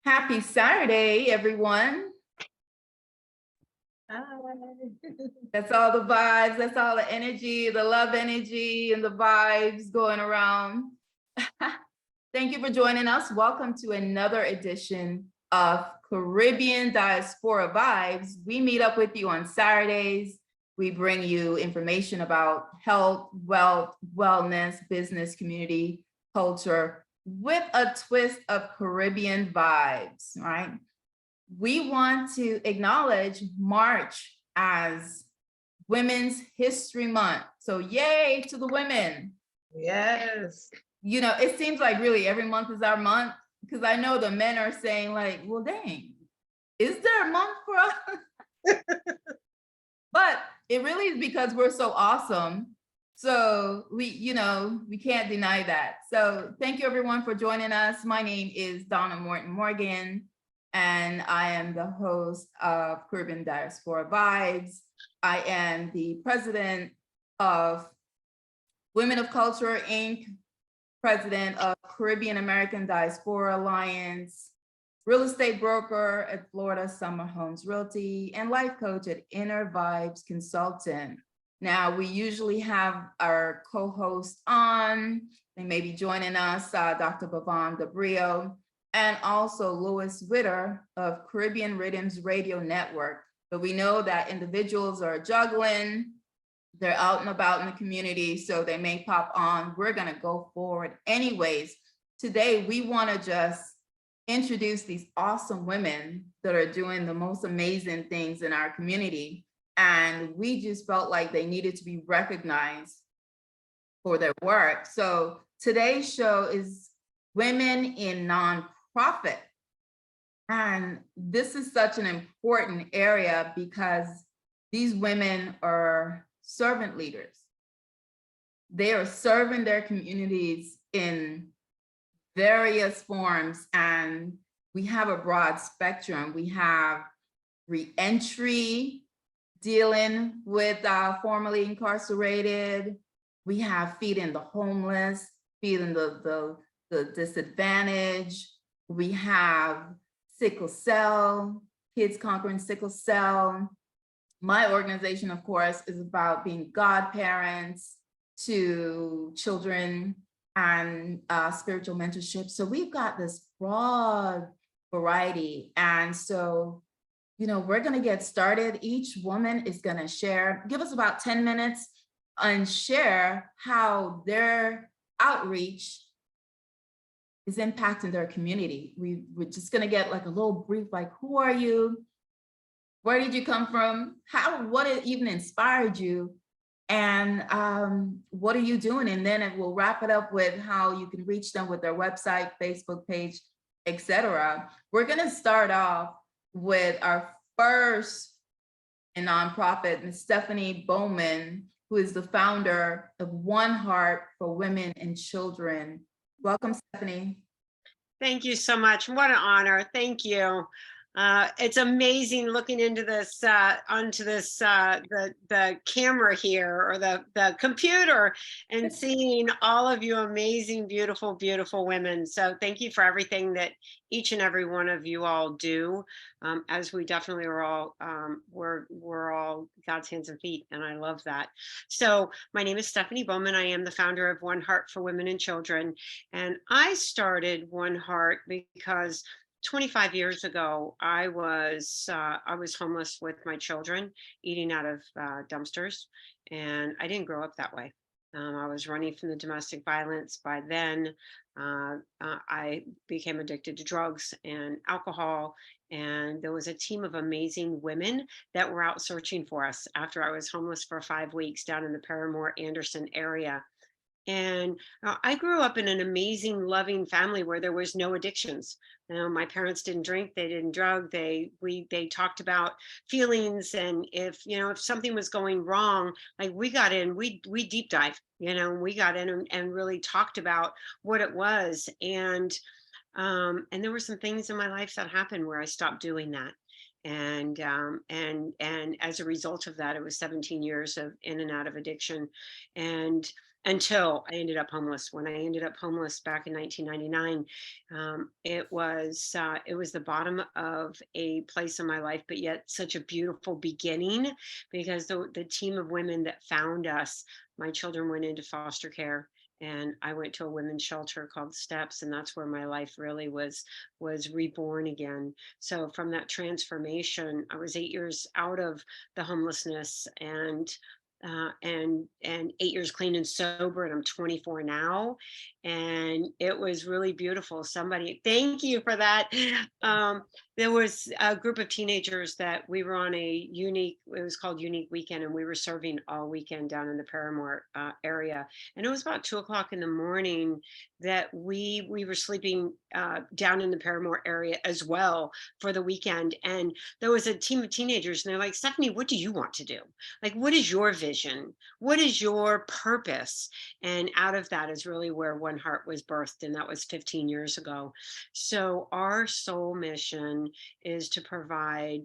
Happy Saturday, everyone. Hi. That's all the vibes. That's all the energy, the love energy and the vibes going around. Thank you for joining us. Welcome to another edition of Caribbean Diaspora Vibes. We meet up with you on Saturdays. We bring you information about health, wealth, wellness, business, community, culture, with a twist of Caribbean vibes, right? We want to acknowledge March as Women's History Month. So yay to the women. Yes. You know, it seems like really every month is our month, because I know the men are saying like, well, dang, is there a month for us? But it really is because we're so awesome. So we can't deny that. So thank you everyone for joining us. My name is Donna Morton, and I am the host of Caribbean Diaspora Vibes. I am the president of Women of Culture, Inc., president of Caribbean American Diaspora Alliance, real estate broker at Florida Summer Homes Realty, and life coach at Inner Vibes Consultant. Now, we usually have our co-host on. They may be joining us, Dr. Bowman Debrio, and also Louis Witter of Caribbean Rhythms Radio Network. But we know that individuals are juggling, they're out and about in the community, so they may pop on. We're gonna go forward anyways. Today, we wanna just introduce these awesome women that are doing the most amazing things in our community. And we just felt like they needed to be recognized for their work. So today's show is Women in Nonprofit. And this is such an important area because these women are servant leaders. They are serving their communities in various forms, and we have a broad spectrum. We have reentry, dealing with formerly incarcerated. We have feeding the homeless, feeding the disadvantaged. We have sickle cell, kids conquering sickle cell. My organization, of course, is about being godparents to children and spiritual mentorship. So we've got this broad variety. And so, we're gonna get started. Each woman is gonna give us about 10 minutes and share how their outreach is impacting their community. We're just gonna get like a little brief, like, who are you? Where did you come from? What even inspired you? And what are you doing? And then we'll wrap it up with how you can reach them with their website, Facebook page, etc. We're gonna start off with our first nonprofit, Ms. Stephanie Bowman, who is the founder of One Heart for Women and Children. Welcome, Stephanie. Thank you so much. What an honor. Thank you. It's amazing looking into this, onto this, the camera here or the computer and seeing all of you amazing, beautiful, beautiful women. So thank you for everything that each and every one of you all do, as we definitely are all, we're all God's hands and feet, and I love that. So my name is Stephanie Bowman. I am the founder of One Heart for Women and Children, and I started One Heart because 25 years ago, I was homeless with my children, eating out of dumpsters, and I didn't grow up that way. I was running from the domestic violence. By then, I became addicted to drugs and alcohol, and there was a team of amazing women that were out searching for us after I was homeless for 5 weeks down in the Paramore Anderson area. And I grew up in an amazing, loving family where there was no addictions. My parents didn't drink, they didn't drug, they talked about feelings, and if something was going wrong, like we got in, we deep dive, we got in and really talked about what it was. And there were some things in my life that happened where I stopped doing that. And as a result of that, it was 17 years of in and out of addiction. And until I ended up homeless. When I ended up homeless back in 1999, it was the bottom of a place in my life, but yet such a beautiful beginning, because the team of women that found us, my children went into foster care, and I went to a women's shelter called Steps, and that's where my life really was reborn again. So from that transformation, I was 8 years out of the homelessness, and 8 years clean and sober, and I'm 24 now, and it was really beautiful. Somebody, thank you for that. There was a group of teenagers that we were on it was called Unique Weekend, and we were serving all weekend down in the Paramore area, and it was about 2 o'clock in the morning that we were sleeping down in the Paramore area as well for the weekend, and there was a team of teenagers, and they're like, Stephanie, what do you want to do? Like, what is your vision? What is your purpose? And out of that is really where One Heart was birthed, and that was 15 years ago. So our sole mission is to provide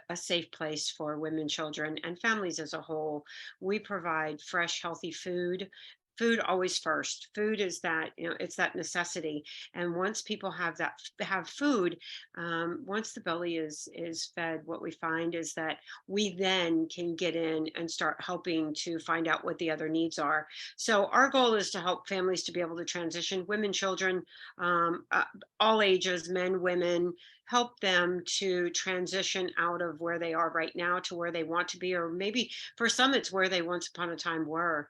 a safe place for women, children, and families as a whole. We provide fresh, healthy food. Food always first. Food is that, it's that necessity. And once people have food, once the belly is fed, what we find is that we then can get in and start helping to find out what the other needs are. So our goal is to help families to be able to transition, women, children, all ages, men, women, help them to transition out of where they are right now to where they want to be, or maybe for some it's where they once upon a time were.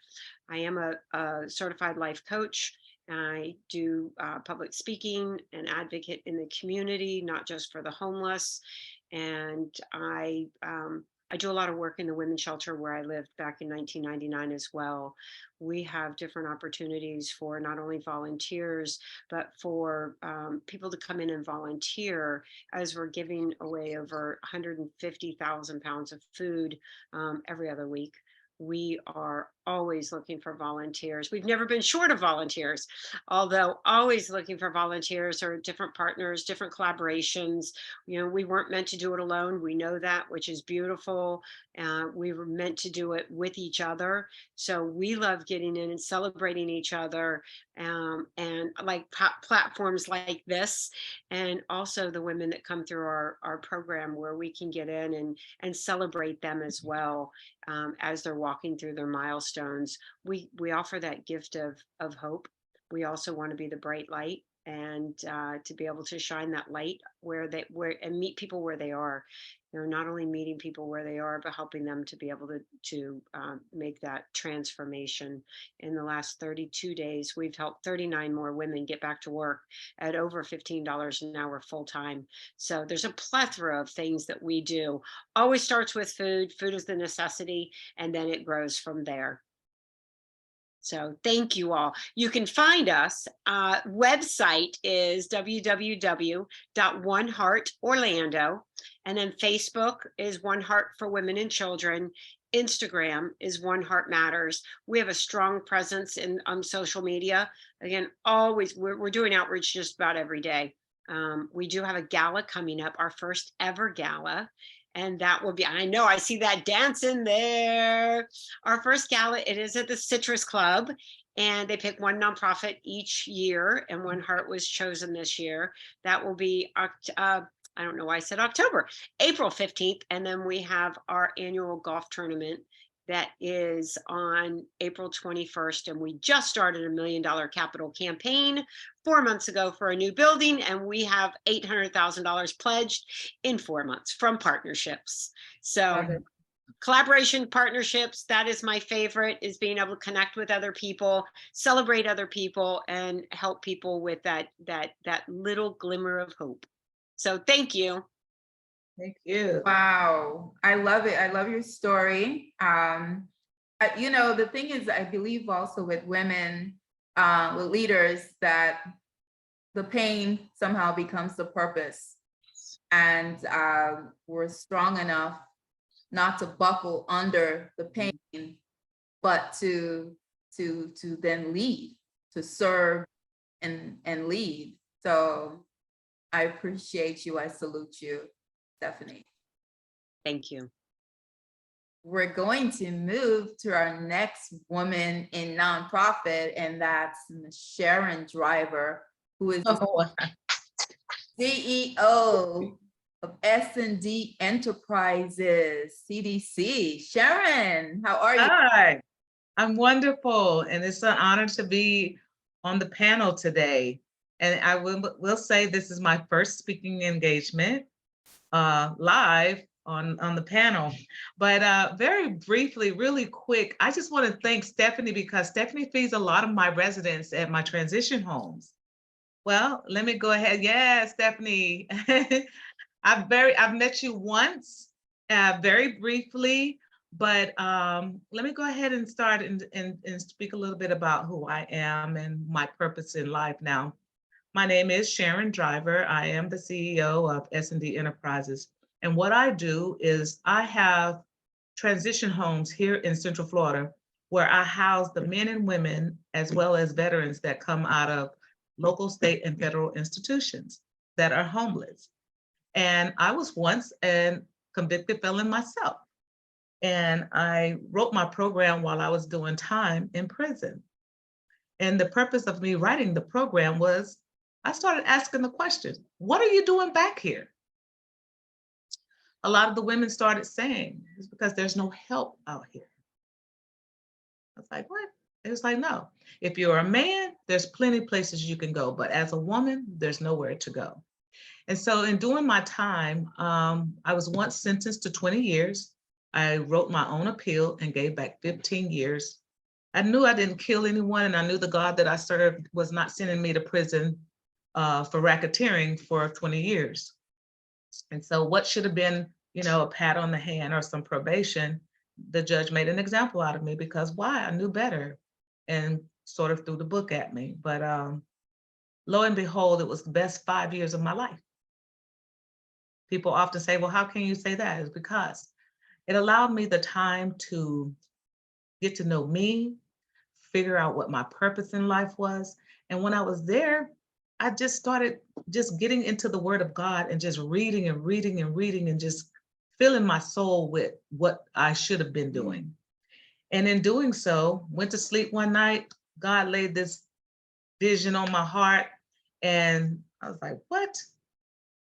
I am a certified life coach. I do public speaking and advocate in the community, not just for the homeless. And I do a lot of work in the women's shelter where I lived back in 1999 as well. We have different opportunities for not only volunteers, but for people to come in and volunteer, as we're giving away over 150,000 pounds of food every other week. We are always looking for volunteers. We've never been short of volunteers, although always looking for volunteers or different partners, different collaborations. We weren't meant to do it alone. We know that, which is beautiful. We were meant to do it with each other. So we love getting in and celebrating each other, and like platforms like this, and also the women that come through our program, where we can get in and celebrate them as well. As they're walking through their milestones, we offer that gift of hope. We also want to be the bright light, and to be able to shine that light where and meet people where they are. Not only meeting people where they are, but helping them to be able to make that transformation. In the last 32 days, we've helped 39 more women get back to work at over $15 an hour full time. So there's a plethora of things that we do. Always starts with food. Food is the necessity, and then it grows from there. So thank you all. You can find us. Website is www.oneheartorlando. And then Facebook is One Heart for Women and Children. Instagram is One Heart Matters. We have a strong presence on social media. Again, always, we're doing outreach just about every day. We do have a gala coming up, our first ever gala. And that will be, I know I see that dancing there. Our first gala, it is at the Citrus Club, and they pick one nonprofit each year, and One Heart was chosen this year. That will be, I don't know why I said October, April 15th. And then we have our annual golf tournament that is on April 21st. And we just started $1 million capital campaign 4 months ago for a new building, and we have $800,000 pledged in 4 months from partnerships. So collaboration, partnerships, that is my favorite, is being able to connect with other people, celebrate other people, and help people with that little glimmer of hope. So thank you. Thank you. Wow, I love it. I love your story. The thing is, I believe also with women, with leaders, that the pain somehow becomes the purpose, and we're strong enough not to buckle under the pain, but to then lead, to serve and lead. So I appreciate you. I salute you, Stephanie. Thank you. we're going to move to our next woman in nonprofit, and that's Sharon Driver, who is the Oh, CEO of S&D Enterprises, CDC. Sharon, how are you? hi, I'm wonderful, and it's an honor to be on the panel today. And I will say this is my first speaking engagement live on the panel. But very briefly, really quick, I just want to thank Stephanie because Stephanie feeds a lot of my residents at my transition homes. Well, let me go ahead. Yeah, Stephanie. I've met you once, very briefly, but let me go ahead and start and speak a little bit about who I am and my purpose in life now. My name is Sharon Driver. I am the CEO of S&D Enterprises. And what I do is I have transition homes here in Central Florida where I house the men and women as well as veterans that come out of local, state, and federal institutions that are homeless. And I was once a convicted felon myself. And I wrote my program while I was doing time in prison. And the purpose of me writing the program was I started asking the question, what are you doing back here? A lot of the women started saying, it's because there's no help out here. I was like, what? It was like, no. If you're a man, there's plenty of places you can go. But as a woman, there's nowhere to go. And so in doing my time, I was once sentenced to 20 years. I wrote my own appeal and gave back 15 years. I knew I didn't kill anyone, and I knew the God that I served was not sending me to prison for racketeering for 20 years. And so what should have been, a pat on the hand or some probation, the judge made an example out of me because why? I knew better and sort of threw the book at me. But lo and behold, it was the best 5 years of my life. People often say, well, how can you say that? It's because it allowed me the time to get to know me, figure out what my purpose in life was. And when I was there, I just started just getting into the Word of God and just reading and reading and reading and just filling my soul with what I should have been doing. And in doing so, went to sleep one night, God laid this vision on my heart. And I was like, what?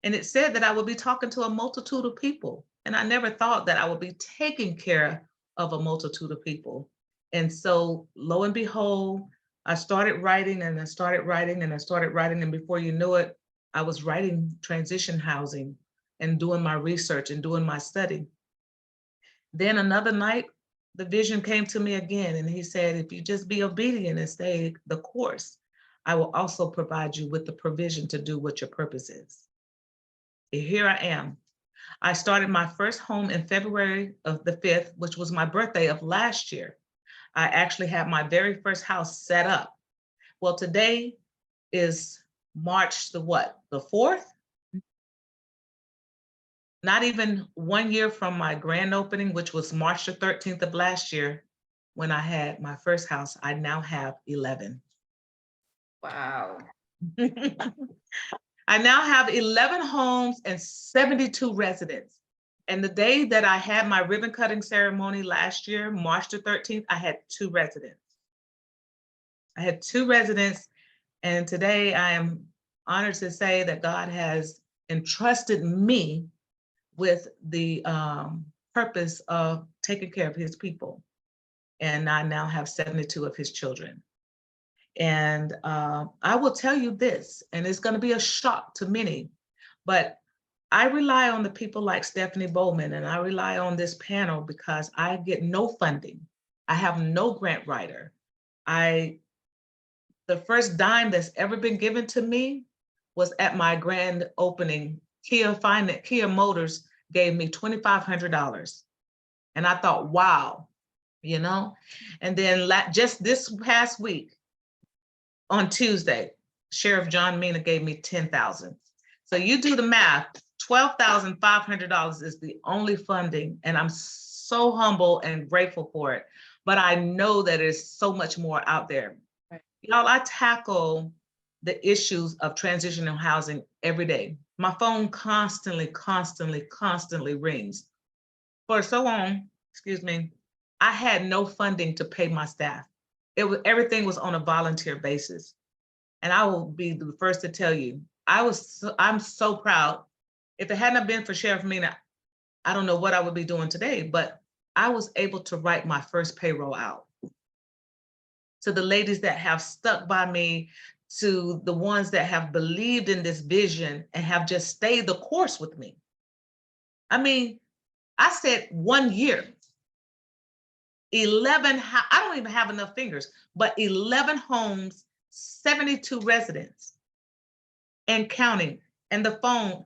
And it said that I would be talking to a multitude of people. And I never thought that I would be taking care of a multitude of people. And so lo and behold, I started writing and I started writing and I started writing. And before you knew it, I was writing transition housing and doing my research and doing my study. Then another night, the vision came to me again. And he said, if you just be obedient and stay the course, I will also provide you with the provision to do what your purpose is. Here I am. I started my first home in February of the 5th, which was my birthday of last year. I actually had my very first house set up. Well, today is March the 4th? Not even 1 year from my grand opening, which was March the 13th of last year, when I had my first house, I now have 11. Wow. I now have 11 homes and 72 residents. And the day that I had my ribbon cutting ceremony last year, March the 13th, I had 2 residents. And today I am honored to say that God has entrusted me with the purpose of taking care of his people. And I now have 72 of his children. And I will tell you this, and it's going to be a shock to many, but I rely on the people like Stephanie Bowman, and I rely on this panel because I get no funding. I have no grant writer. The first dime that's ever been given to me was at my grand opening. Kia Motors gave me $2,500. And I thought, wow, And then just this past week, on Tuesday, Sheriff John Mina gave me $10,000. So you do the math, $12,500 is the only funding, and I'm so humble and grateful for it. But I know that there's so much more out there. Right. Y'all, I tackle the issues of transitional housing every day. My phone constantly rings. For so long, excuse me, I had no funding to pay my staff. Everything was on a volunteer basis. And I will be the first to tell you, I'm so proud. If it hadn't been for Sheriff Mina, I don't know what I would be doing today, but I was able to write my first payroll out. To the ladies that have stuck by me, to the ones that have believed in this vision and have just stayed the course with me. I mean, I said 1 year, 11, I don't even have enough fingers, but 11 homes, 72 residents and counting. And the phone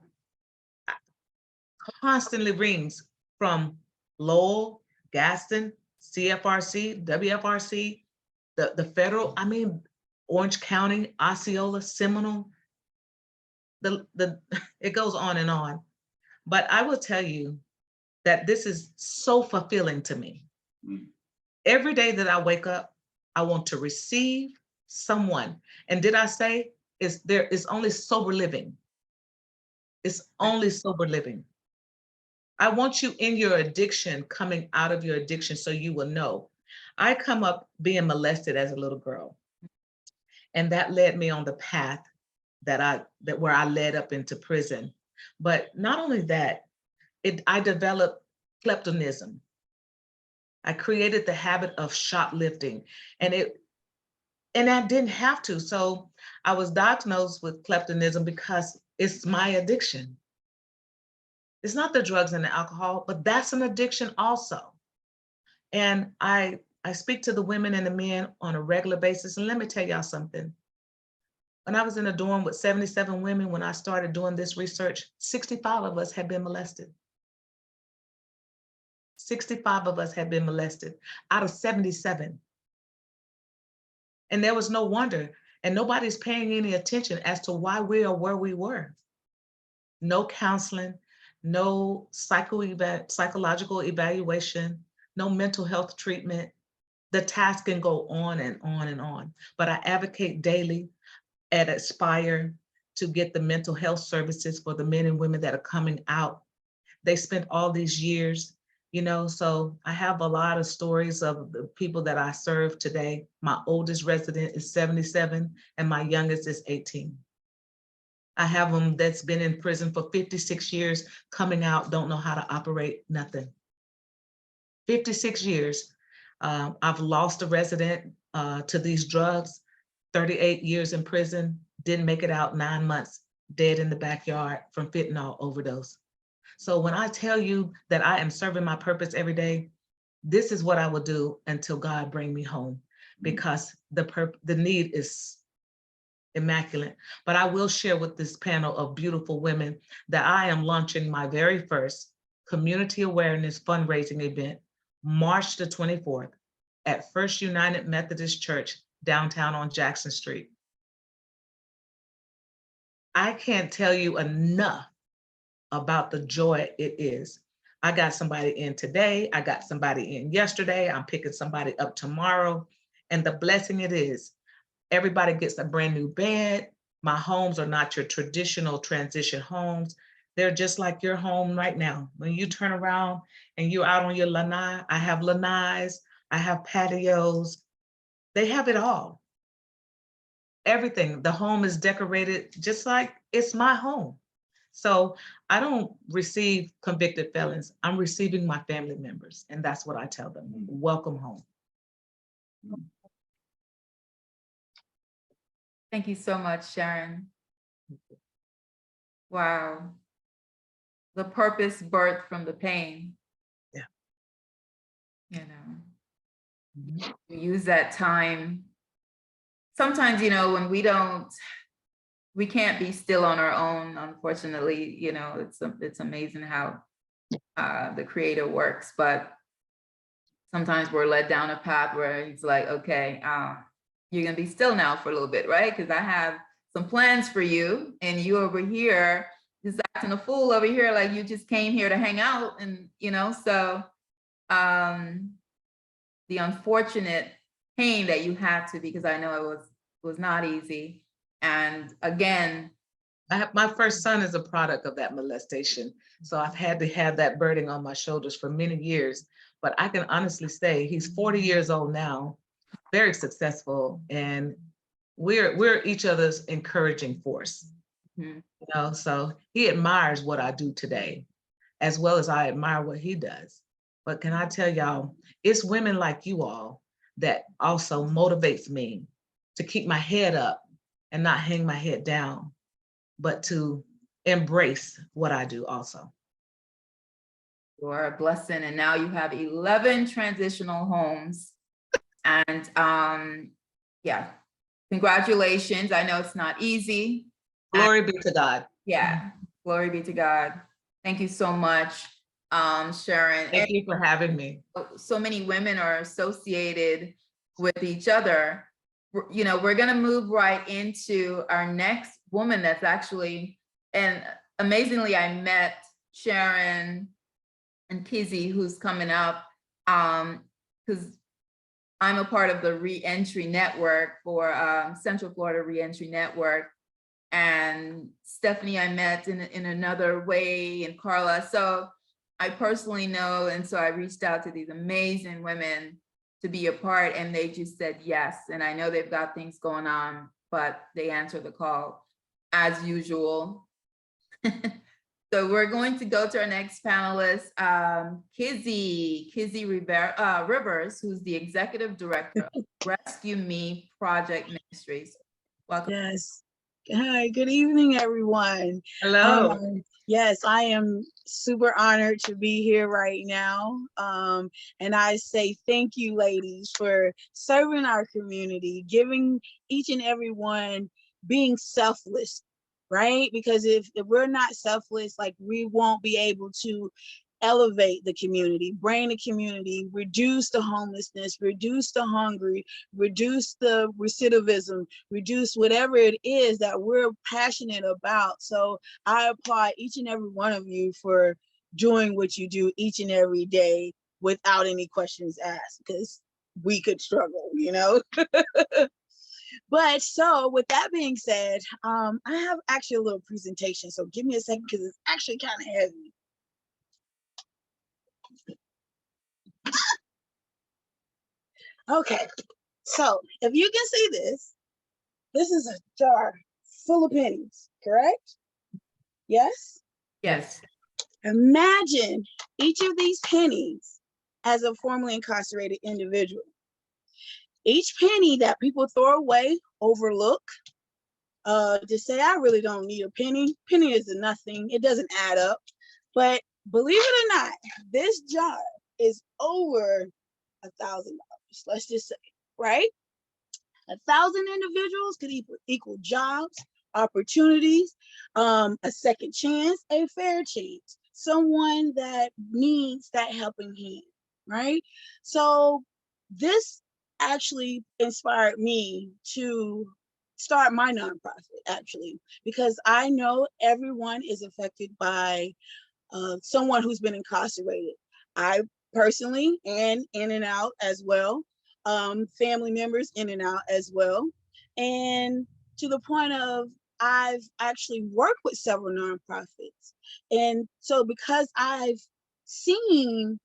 constantly rings from Lowell, Gaston, CFRC, WFRC, the federal, I mean, Orange County, Osceola, Seminole, it goes on and on. But I will tell you that this is so fulfilling to me. Every day that I wake up, I want to receive someone. And did I say there is only sober living? It's only sober living. I want you in your addiction, coming out of your addiction, so you will know. I come up being molested as a little girl, and that led me on the path where I led up into prison. But not only that, I developed kleptonism. I created the habit of shoplifting, and I didn't have to. So I was diagnosed with kleptonism because it's my addiction. It's not the drugs and the alcohol, but that's an addiction also. And I speak to the women and the men on a regular basis. And let me tell y'all something. When I was in a dorm with 77 women, when I started doing this research, 65 of us had been molested. 65 of us had been molested out of 77. And there was no wonder, and nobody's paying any attention as to why we are where we were. No counseling, no psychological evaluation, no mental health treatment. The task can go on and on and on. But I advocate daily at Aspire to get the mental health services for the men and women that are coming out. They spent all these years, so I have a lot of stories of the people that I serve today. My oldest resident is 77 and my youngest is 18. I have them that's been in prison for 56 years, coming out, don't know how to operate nothing. 56 years. I've lost a resident to these drugs, 38 years in prison, didn't make it out, 9 months, dead in the backyard from fentanyl overdose. So when I tell you that I am serving my purpose every day, this is what I will do until God bring me home, because the need is immaculate. But I will share with this panel of beautiful women that I am launching my very first community awareness fundraising event, March the 24th at First United Methodist Church, downtown on Jackson Street. I can't tell you enough about the joy it is. I got somebody in today, I got somebody in yesterday, I'm picking somebody up tomorrow, and the blessing it is, everybody gets a brand new bed. My homes are not your traditional transition homes. They're just like your home right now. When you turn around and you're out on your lanai, I have lanais, I have patios. They have it all. Everything. The home is decorated just like it's my home. So I don't receive convicted felons. I'm receiving my family members. And that's what I tell them. Welcome home. Thank you so much, Sharon. Wow. The purpose birthed from the pain. Yeah. We use that time. Sometimes, when we can't be still on our own, unfortunately, it's amazing how the Creator works, but sometimes we're led down a path where he's like, okay, you're gonna be still now for a little bit, right? Because I have some plans for you, and you over here just acting a fool over here, like you just came here to hang out, and so the unfortunate pain that you had to, because I know it was not easy. And again, my first son is a product of that molestation. So I've had to have that burden on my shoulders for many years. but I can honestly say he's 40 years old now, very successful, and we're each other's encouraging force. Mhm. You know, so he admires what I do today, as well as I admire what he does. But can I tell y'all, it's women like you all that also motivates me to keep my head up and not hang my head down, but to embrace what I do also. You are a blessing, and now you have 11 transitional homes. And yeah, congratulations. I know it's not easy. Glory be to God. Yeah, glory be to God. Thank you so much, Sharon. Thank you for having me. So many women are associated with each other. You know, we're gonna move right into our next woman that's actually, and amazingly, I met Sharon and Kizzy, who's coming up, because I'm a part of the Reentry Network for Central Florida Reentry Network. And Stephanie I met in another way, and Carla. So I personally know, and so I reached out to these amazing women to be a part, and they just said yes. And I know they've got things going on, but they answered the call as usual. So we're going to go to our next panelist, Kizzy Rivers, who's the executive director of Rescue Me Project Ministries. Welcome. Yes. Hi, good evening, everyone. Hello. Yes, I am super honored to be here right now. And I say thank you, ladies, for serving our community, giving each and every one, being selfless, right? Because if we're not selfless, like, we won't be able to elevate the community, bring the community, reduce the homelessness, reduce the hungry, reduce the recidivism, reduce whatever it is that we're passionate about. So I applaud each and every one of you for doing what you do each and every day without any questions asked, because we could struggle, you know? But so with that being said, I have actually a little presentation. So give me a second, because it's actually kind of heavy. Okay, so if you can see this is a jar full of pennies, correct? Yes? Yes. Imagine each of these pennies as a formerly incarcerated individual. Each penny that people throw away, overlook, just say, I really don't need a penny. Penny is a nothing, it doesn't add up. But believe it or not, this jar is over $1,000. Let's just say, right? 1,000 individuals could equal jobs, opportunities, a second chance, a fair chance, someone that needs that helping hand, right? So this actually inspired me to start my nonprofit, actually, because I know everyone is affected by someone who's been incarcerated. I personally, and in and out as well, family members in and out as well. And to the point of, I've actually worked with several nonprofits. And so because I've seen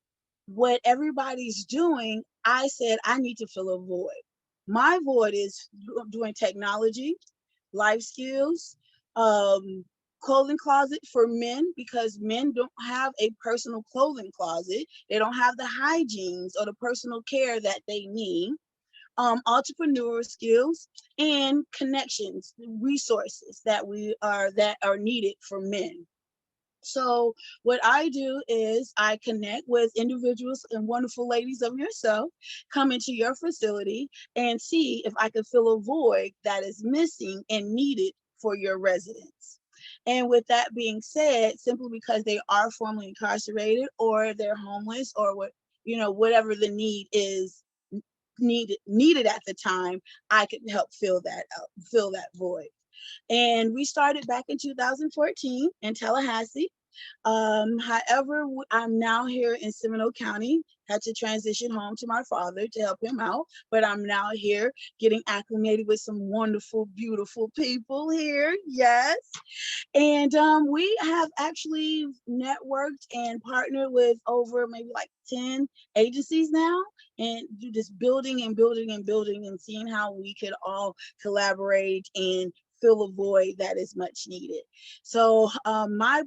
what everybody's doing, I said, I need to fill a void. My void is doing technology, life skills, clothing closet for men, because men don't have a personal clothing closet. They don't have the hygienes or the personal care that they need. Entrepreneur skills and connections, resources that are needed for men. So what I do is I connect with individuals and wonderful ladies of yourself, come into your facility and see if I can fill a void that is missing and needed for your residents. And with that being said, simply because they are formerly incarcerated or they're homeless or whatever the need is needed at the time, I can help fill that void. And we started back in 2014 in Tallahassee. However, I'm now here in Seminole County, had to transition home to my father to help him out, but I'm now here getting acclimated with some wonderful, beautiful people here. Yes. And we have actually networked and partnered with over maybe like 10 agencies now, and just building and building and building and seeing how we could all collaborate and fill a void that is much needed. So my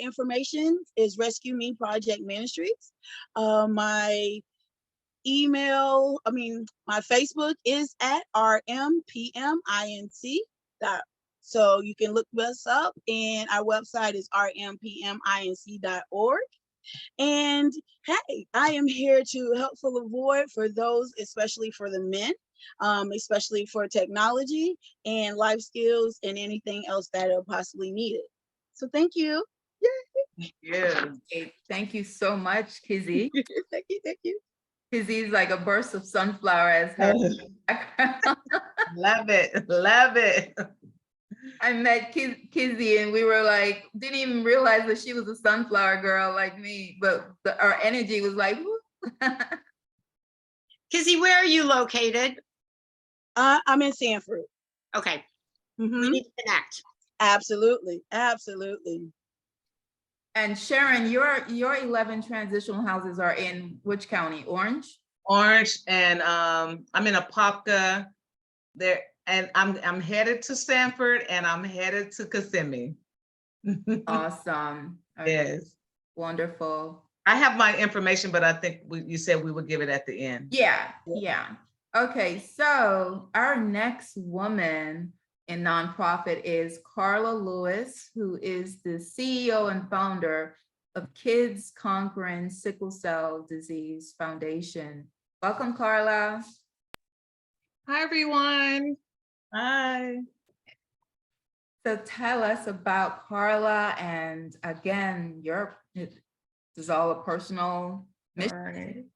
information is Rescue Me Project Ministries. My my Facebook is at rmpminc. So you can look us up, and our website is rmpminc.org. And hey, I am here to help fill a void for those, especially for the men, especially for technology and life skills and anything else that are possibly needed. So thank you. Yeah. Okay, thank you so much, Kizzy. Thank you, thank you. Kizzy's like a burst of sunflower as her background. Love it. Love it. I met Kizzy and we were like, didn't even realize that she was a sunflower girl like me, but our energy was like, whoo. Kizzy, where are you located? I'm in Sanford. Okay, Mhm. we need to connect. Absolutely, absolutely. And Sharon, your 11 transitional houses are in which county? Orange? Orange, and I'm in Apopka there, and I'm headed to Sanford, and I'm headed to Kissimmee. Awesome. Okay, Yes. wonderful. I have my information, but I think you said we would give it at the end. Yeah. Okay, so our next woman in nonprofit is Carla Lewis, who is the CEO and founder of Kids Conquering Sickle Cell Disease Foundation. Welcome, Carla. Hi, everyone. Hi. So tell us about Carla, and again, this is all a personal mission.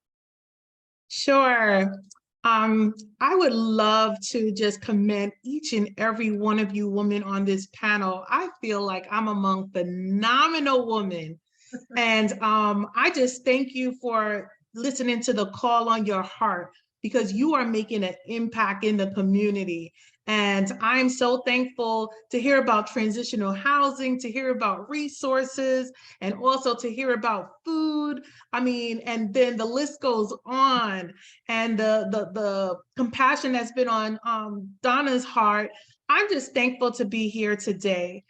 Sure. I would love to just commend each and every one of you women on this panel. I feel like I'm among phenomenal women. And I just thank you for listening to the call on your heart, because you are making an impact in the community. And I'm so thankful to hear about transitional housing, to hear about resources, and also to hear about food. I mean, and then the list goes on. And the compassion that's been on Donna's heart. I'm just thankful to be here today.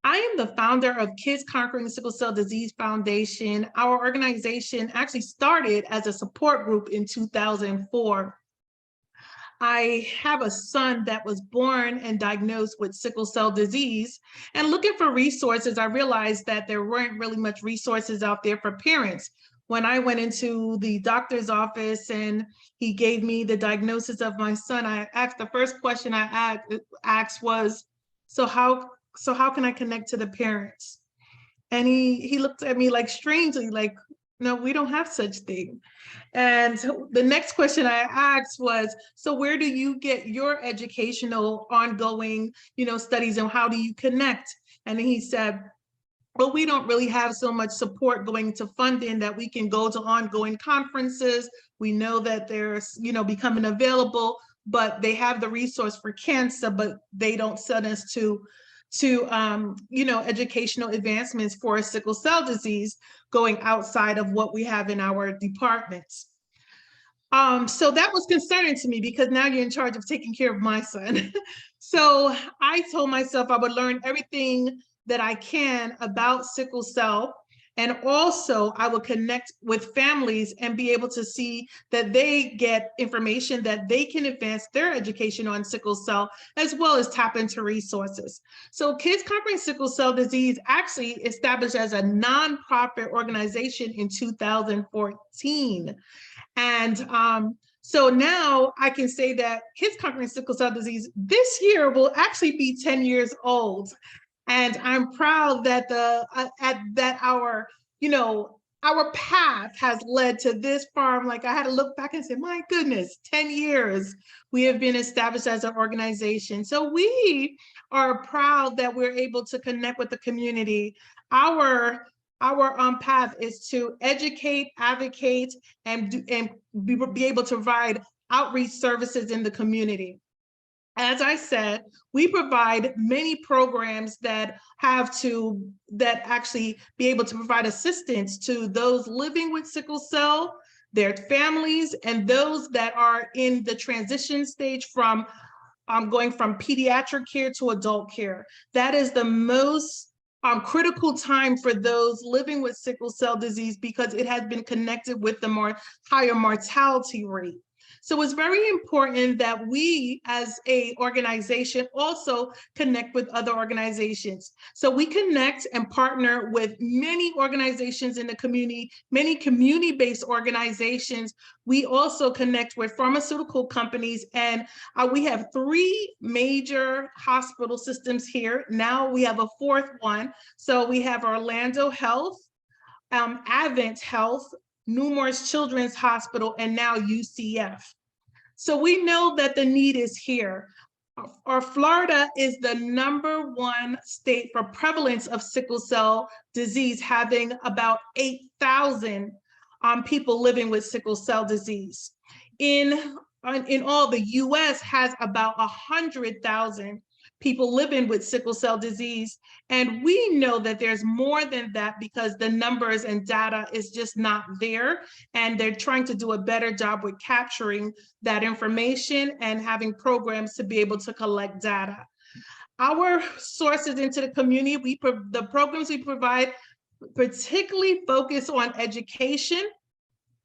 I am the founder of Kids Conquering Sickle Cell Disease Foundation. Our organization actually started as a support group in 2004. I have a son that was born and diagnosed with sickle cell disease, and looking for resources, I realized that there weren't really much resources out there for parents. When I went into the doctor's office and he gave me the diagnosis of my son, the first question I asked was, so how can I connect to the parents? And he looked at me like strangely, like, no, we don't have such thing. And the next question I asked was, so where do you get your educational ongoing, studies, and how do you connect? And he said, well, we don't really have so much support going to funding that we can go to ongoing conferences. We know that there's, becoming available, but they have the resource for cancer, but they don't send us to educational advancements for sickle cell disease going outside of what we have in our departments. So that was concerning to me, because now you're in charge of taking care of my son. So I told myself I would learn everything that I can about sickle cell, and also I will connect with families and be able to see that they get information that they can advance their education on sickle cell, as well as tap into resources. So Kids Conquering Sickle Cell Disease actually established as a nonprofit organization in 2014. And so now I can say that Kids Conquering Sickle Cell Disease this year will actually be 10 years old. And I'm proud that our path has led to this farm. Like, I had to look back and say, my goodness, 10 years we have been established as an organization. So we are proud that we're able to connect with the community. Our path is to educate, advocate, and be able to provide outreach services in the community. As I said, we provide many programs that actually be able to provide assistance to those living with sickle cell, their families, and those that are in the transition stage from going from pediatric care to adult care. That is the most critical time for those living with sickle cell disease because it has been connected with the higher mortality rate. So it's very important that we as a organization also connect with other organizations. So we connect and partner with many organizations in the community, many community-based organizations. We also connect with pharmaceutical companies, and we have 3 major hospital systems here. Now we have a 4th one. So we have Orlando Health, Advent Health, Nemours Children's Hospital, and now UCF. So we know that the need is here. Our Florida is the #1 state for prevalence of sickle cell disease, having about 8,000 people living with sickle cell disease. In all, the US has about 100,000 people living with sickle cell disease. And we know that there's more than that because the numbers and data is just not there. And they're trying to do a better job with capturing that information and having programs to be able to collect data. Our sources into the community, the programs we provide particularly focus on education,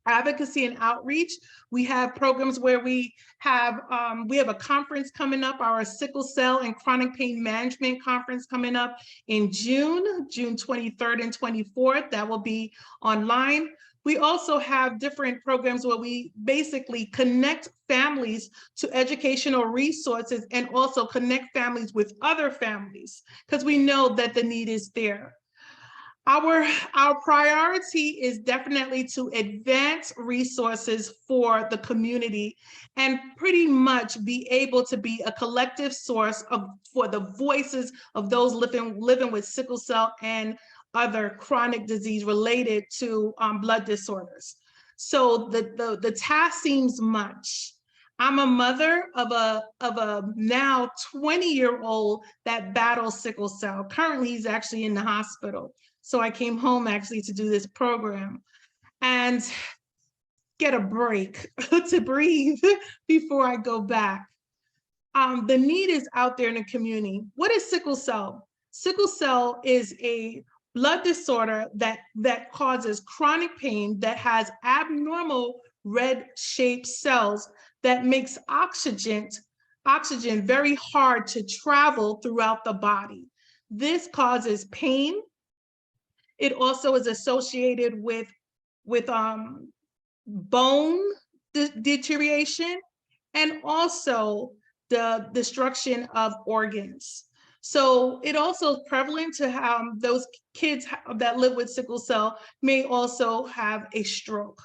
advocacy, and outreach. We have programs where we have a conference coming up, our Sickle Cell and Chronic Pain Management Conference coming up in June 23rd and 24th. That will be online. We also have different programs where we basically connect families to educational resources and also connect families with other families because we know that the need is there. Our priority is definitely to advance resources for the community and pretty much be able to be a collective source for the voices of those living with sickle cell and other chronic disease related to blood disorders. So the task seems much. I'm a mother of a now 20-year-old that battles sickle cell. Currently, he's actually in the hospital. So I came home actually to do this program and get a break to breathe before I go back. The need is out there in the community. What is sickle cell? Sickle cell is a blood disorder that causes chronic pain that has abnormal red-shaped cells that makes oxygen very hard to travel throughout the body. This causes pain. It also is associated with bone deterioration and also the destruction of organs. So it also is prevalent to those kids that live with sickle cell may also have a stroke.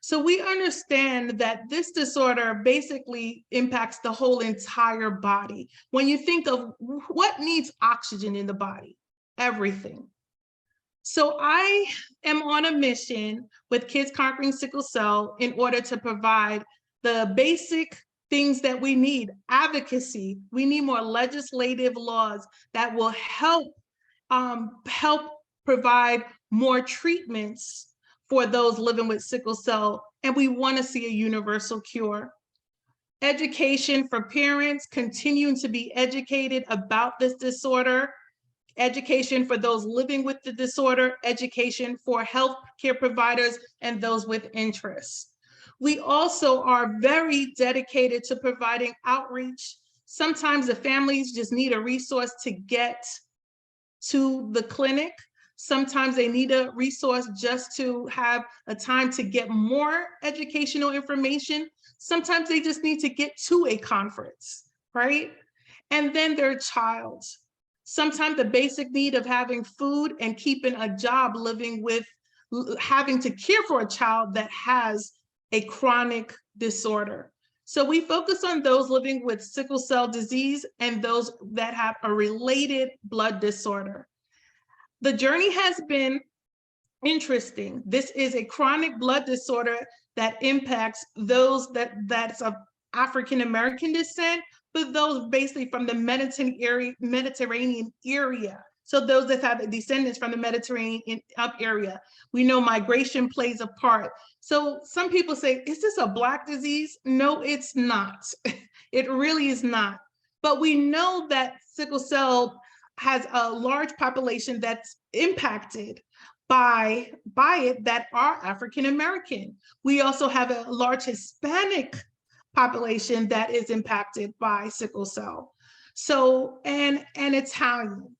So we understand that this disorder basically impacts the whole entire body. When you think of what needs oxygen in the body, everything. So I am on a mission with Kids Conquering Sickle Cell in order to provide the basic things that we need. Advocacy. We need more legislative laws that will help provide more treatments for those living with sickle cell. And we want to see a universal cure. Education for parents, continuing to be educated about this disorder. Education for those living with the disorder, education for healthcare providers and those with interests. We also are very dedicated to providing outreach. Sometimes the families just need a resource to get to the clinic. Sometimes they need a resource just to have a time to get more educational information. Sometimes they just need to get to a conference, right? And then their child. Sometimes the basic need of having food and keeping a job, living with having to care for a child that has a chronic disorder. So we focus on those living with sickle cell disease and those that have a related blood disorder. The journey has been interesting. This is a chronic blood disorder that impacts those that's of African American descent, but those basically from the Mediterranean area. So those that have descendants from the Mediterranean area. We know migration plays a part. So some people say, is this a Black disease? No, it's not. It really is not. But we know that sickle cell has a large population that's impacted by it that are African American. We also have a large Hispanic population that is impacted by sickle cell. So, and Italian,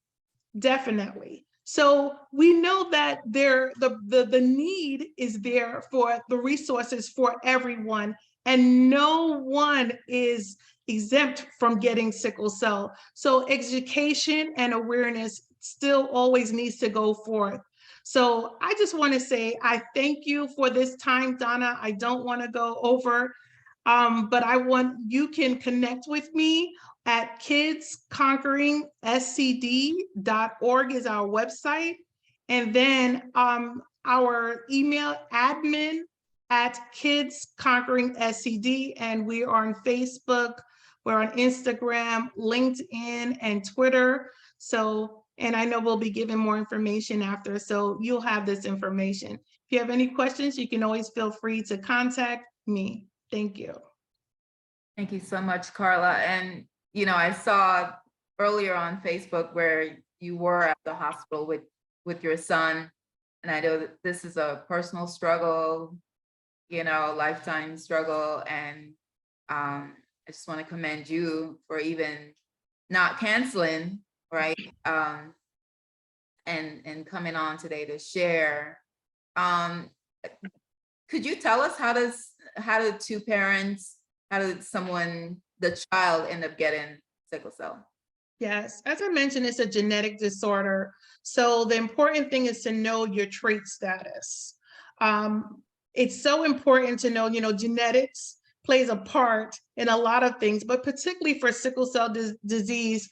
definitely. So we know that the need is there for the resources for everyone, and no one is exempt from getting sickle cell. So education and awareness still always needs to go forth. So I just want to say, I thank you for this time, Donna. I don't want to go over, but you can connect with me at kidsconqueringscd.org is our website. And then our email admin@kidsconqueringscd, and we are on Facebook, we're on Instagram, LinkedIn, and Twitter. So, and I know we'll be giving more information after, so you'll have this information. If you have any questions, you can always feel free to contact me. Thank you. Thank you so much, Carla. And, you know, I saw earlier on Facebook where you were at the hospital with your son. And I know that this is a personal struggle, you know, lifetime struggle. And I just want to commend you for even not canceling, right? And coming on today to share. Could you tell us how did the child end up getting sickle cell? Yes, as I mentioned, it's a genetic disorder. So the important thing is to know your trait status. It's so important to know, you know, genetics plays a part in a lot of things, but particularly for sickle cell disease,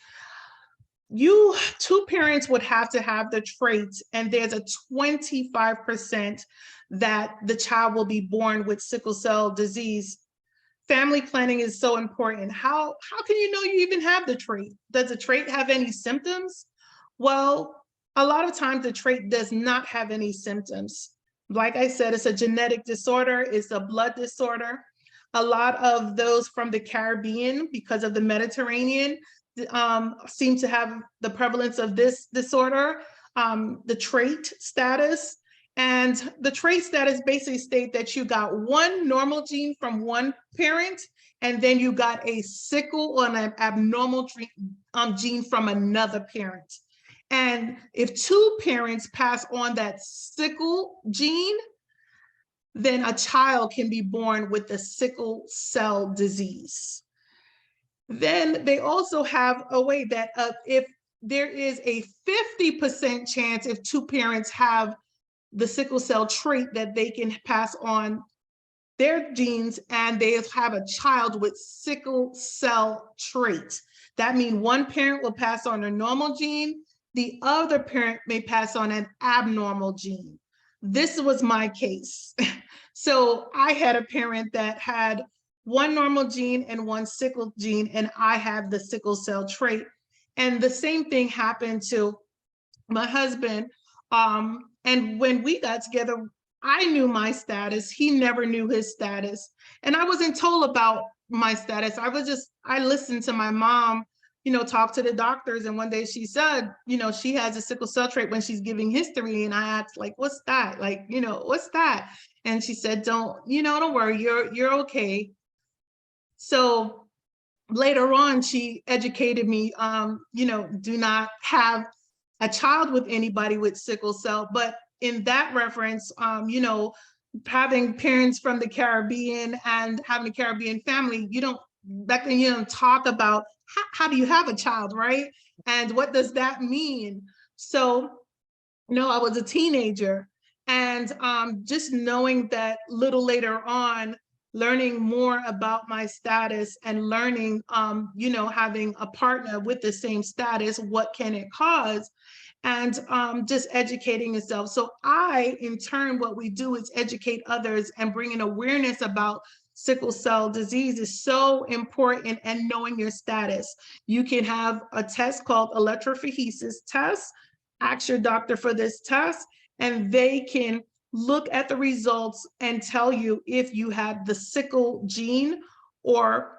two parents would have to have the traits, and there's a 25% that the child will be born with sickle cell disease. Family planning is so important. How can you know you even have the trait? Does the trait have any symptoms? Well, a lot of times the trait does not have any symptoms. Like I said, it's a genetic disorder, it's a blood disorder. A lot of those from the Caribbean, because of the Mediterranean, seem to have the prevalence of this disorder, the trait status. And the trait status basically state that you got one normal gene from one parent, and then you got a sickle or an abnormal gene from another parent. And if two parents pass on that sickle gene, then a child can be born with the sickle cell disease. Then they also have a way that if there is a 50% chance if two parents have the sickle cell trait, that they can pass on their genes and they have a child with sickle cell trait. That means one parent will pass on a normal gene, the other parent may pass on an abnormal gene. This was my case. So I had a parent that had one normal gene and one sickle gene, and I had the sickle cell trait. And the same thing happened to my husband. And when we got together, I knew my status. He never knew his status. And I wasn't told about my status. I listened to my mom, you know, talk to the doctors. And one day she said, you know, she has a sickle cell trait when she's giving history. And I asked, like, what's that? Like, you know, what's that? And she said, don't worry, you're okay. So later on, she educated me, you know, do not have a child with anybody with sickle cell. But in that reference, you know, having parents from the Caribbean and having a Caribbean family, back then you don't talk about how do you have a child, right? And what does that mean? So, you know, I was a teenager, and just knowing that little later on, learning more about my status and learning, you know, having a partner with the same status, what can it cause? And just educating yourself. So in turn, what we do is educate others and bringing awareness about sickle cell disease is so important, and knowing your status. You can have a test called electrophoresis test, ask your doctor for this test, and they can look at the results and tell you if you have the sickle gene or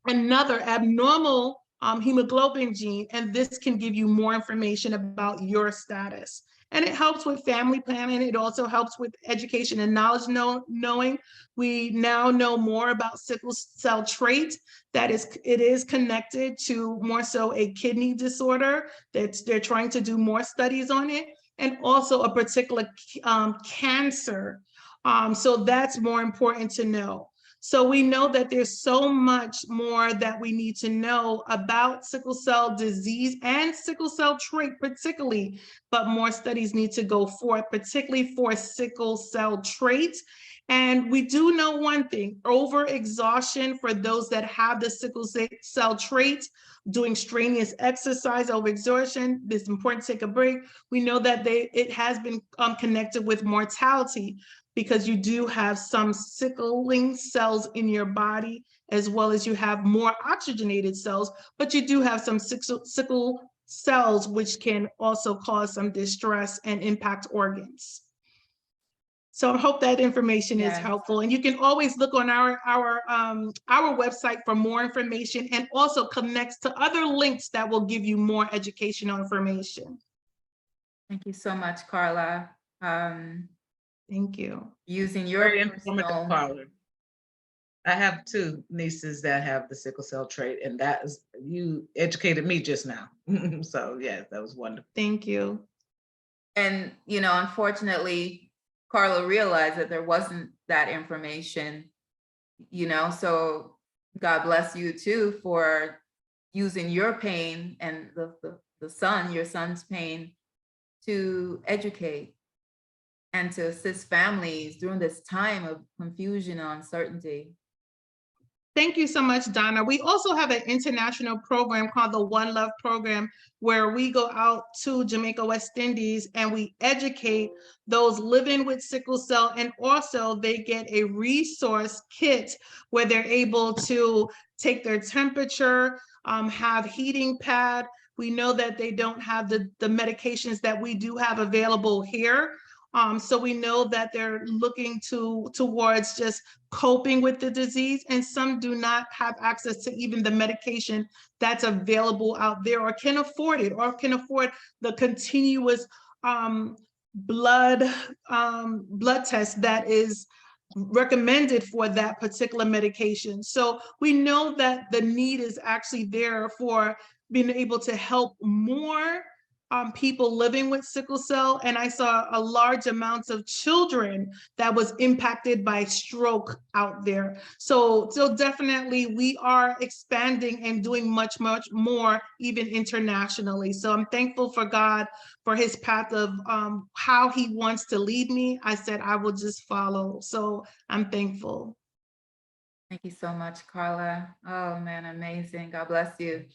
another abnormal hemoglobin gene, and this can give you more information about your status. And it helps with family planning. It also helps with education and knowledge knowing. We now know more about sickle cell trait, that it is connected to more so a kidney disorder, that they're trying to do more studies on it, and also a particular cancer. So that's more important to know. So we know that there's so much more that we need to know about sickle cell disease and sickle cell trait particularly, but more studies need to go forth, particularly for sickle cell trait. And we do know one thing, overexhaustion for those that have the sickle cell trait, doing strenuous exercise, overexertion, it's important to take a break. We know that it has been connected with mortality, because you do have some sickling cells in your body, as well as you have more oxygenated cells, but you do have some sickle cells, which can also cause some distress and impact organs. So I hope that information is helpful. And you can always look on our website for more information, and also connects to other links that will give you more educational information. Thank you so much, Carla. Thank you. Using your Very informative, Carla. I have 2 nieces that have the sickle cell trait, and that is, you educated me just now. So yeah, that was wonderful. Thank you. And, you know, unfortunately, Carla realized that there wasn't that information, you know, so God bless you too for using your pain and your son's pain to educate and to assist families during this time of confusion and uncertainty. Thank you so much, Donna. We also have an international program called the One Love Program, where we go out to Jamaica, West Indies, and we educate those living with sickle cell, and also they get a resource kit where they're able to take their temperature, have heating pad. We know that they don't have the medications that we do have available here. So we know that they're looking towards just coping with the disease, and some do not have access to even the medication that's available out there, or can afford it, or can afford the continuous blood test that is recommended for that particular medication. So we know that the need is actually there for being able to help more people living with sickle cell. And I saw a large amounts of children that was impacted by stroke out there. So definitely we are expanding and doing much, much more, even internationally. So I'm thankful for God for his path of how he wants to lead me. I said, I will just follow. So I'm thankful. Thank you so much, Carla. Oh man, amazing. God bless you.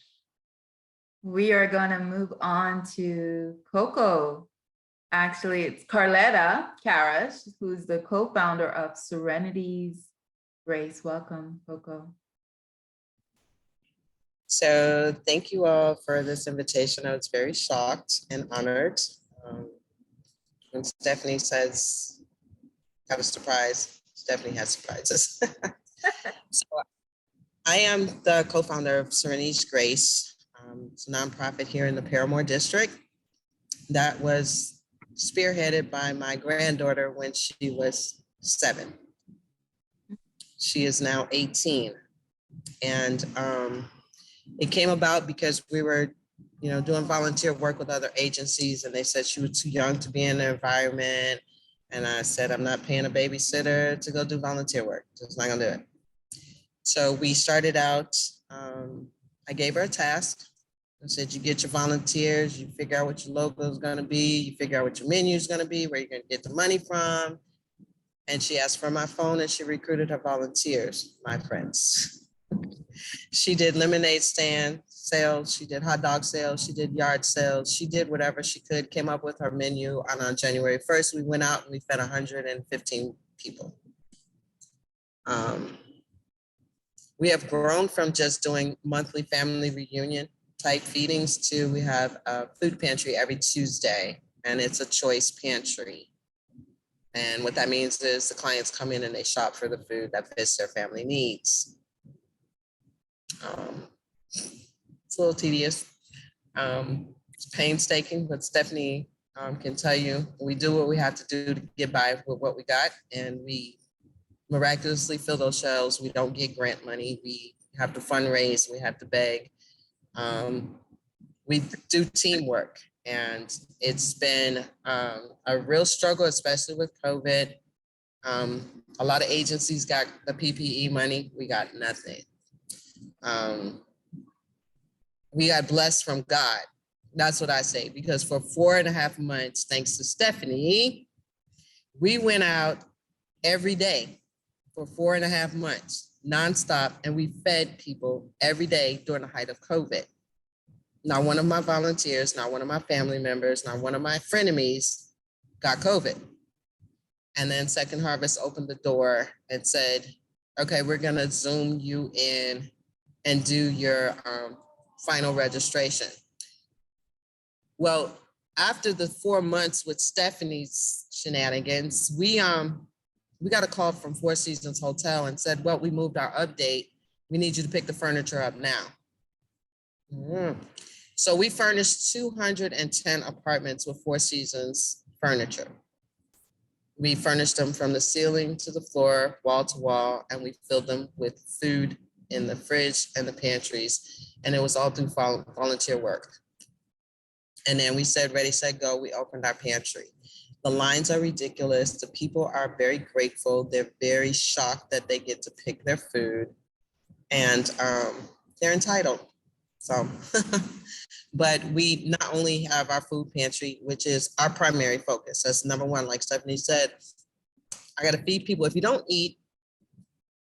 We are gonna move on to Coco. Actually, it's Karlette Karras, who's the co-founder of Serenity's Grace. Welcome, Coco. So thank you all for this invitation. I was very shocked and honored. When Stephanie says, have a surprise, Stephanie has surprises. So I am the co-founder of Serenity's Grace. It's a nonprofit here in the Paramore district that was spearheaded by my granddaughter when she was 7. She is now 18. And it came about because we were, doing volunteer work with other agencies, and they said she was too young to be in the environment. And I said, I'm not paying a babysitter to go do volunteer work. Just not gonna do it. So we started out, I gave her a task. I said, you get your volunteers, you figure out what your logo is going to be, you figure out what your menu is going to be, where you're going to get the money from. And she asked for my phone and she recruited her volunteers, my friends. She did lemonade stand sales, she did hot dog sales, she did yard sales, she did whatever she could, came up with her menu. And on January 1st, we went out and we fed 115 people. We have grown from just doing monthly family reunion type feedings to we have a food pantry every Tuesday, and it's a choice pantry. And what that means is the clients come in and they shop for the food that fits their family needs. It's a little tedious, it's painstaking, but Stephanie can tell you, we do what we have to do to get by with what we got, and we miraculously fill those shelves. We don't get grant money. We have to fundraise, we have to beg. We do teamwork, and it's been a real struggle, especially with COVID. A lot of agencies got the PPE money. We got nothing. We got blessed from God. That's what I say, because for 4.5 months, thanks to Stephanie, we went out every day for 4.5 months, nonstop, and we fed people every day during the height of COVID. Not one of my volunteers, not one of my family members, not one of my frenemies got COVID. And then Second Harvest opened the door and said, okay, we're gonna Zoom you in and do your final registration. Well, after the 4 months with Stephanie's shenanigans, we got a call from Four Seasons Hotel and said, well, we moved our update. We need you to pick the furniture up now. So we furnished 210 apartments with Four Seasons furniture. We furnished them from the ceiling to the floor, wall to wall, and we filled them with food in the fridge and the pantries. And it was all through volunteer work. And then we said, ready, set, go. We opened our pantry. The lines are ridiculous. The people are very grateful. They're very shocked that they get to pick their food, and they're entitled. So, but we not only have our food pantry, which is our primary focus. That's number one. Like Stephanie said, I got to feed people. If you don't eat,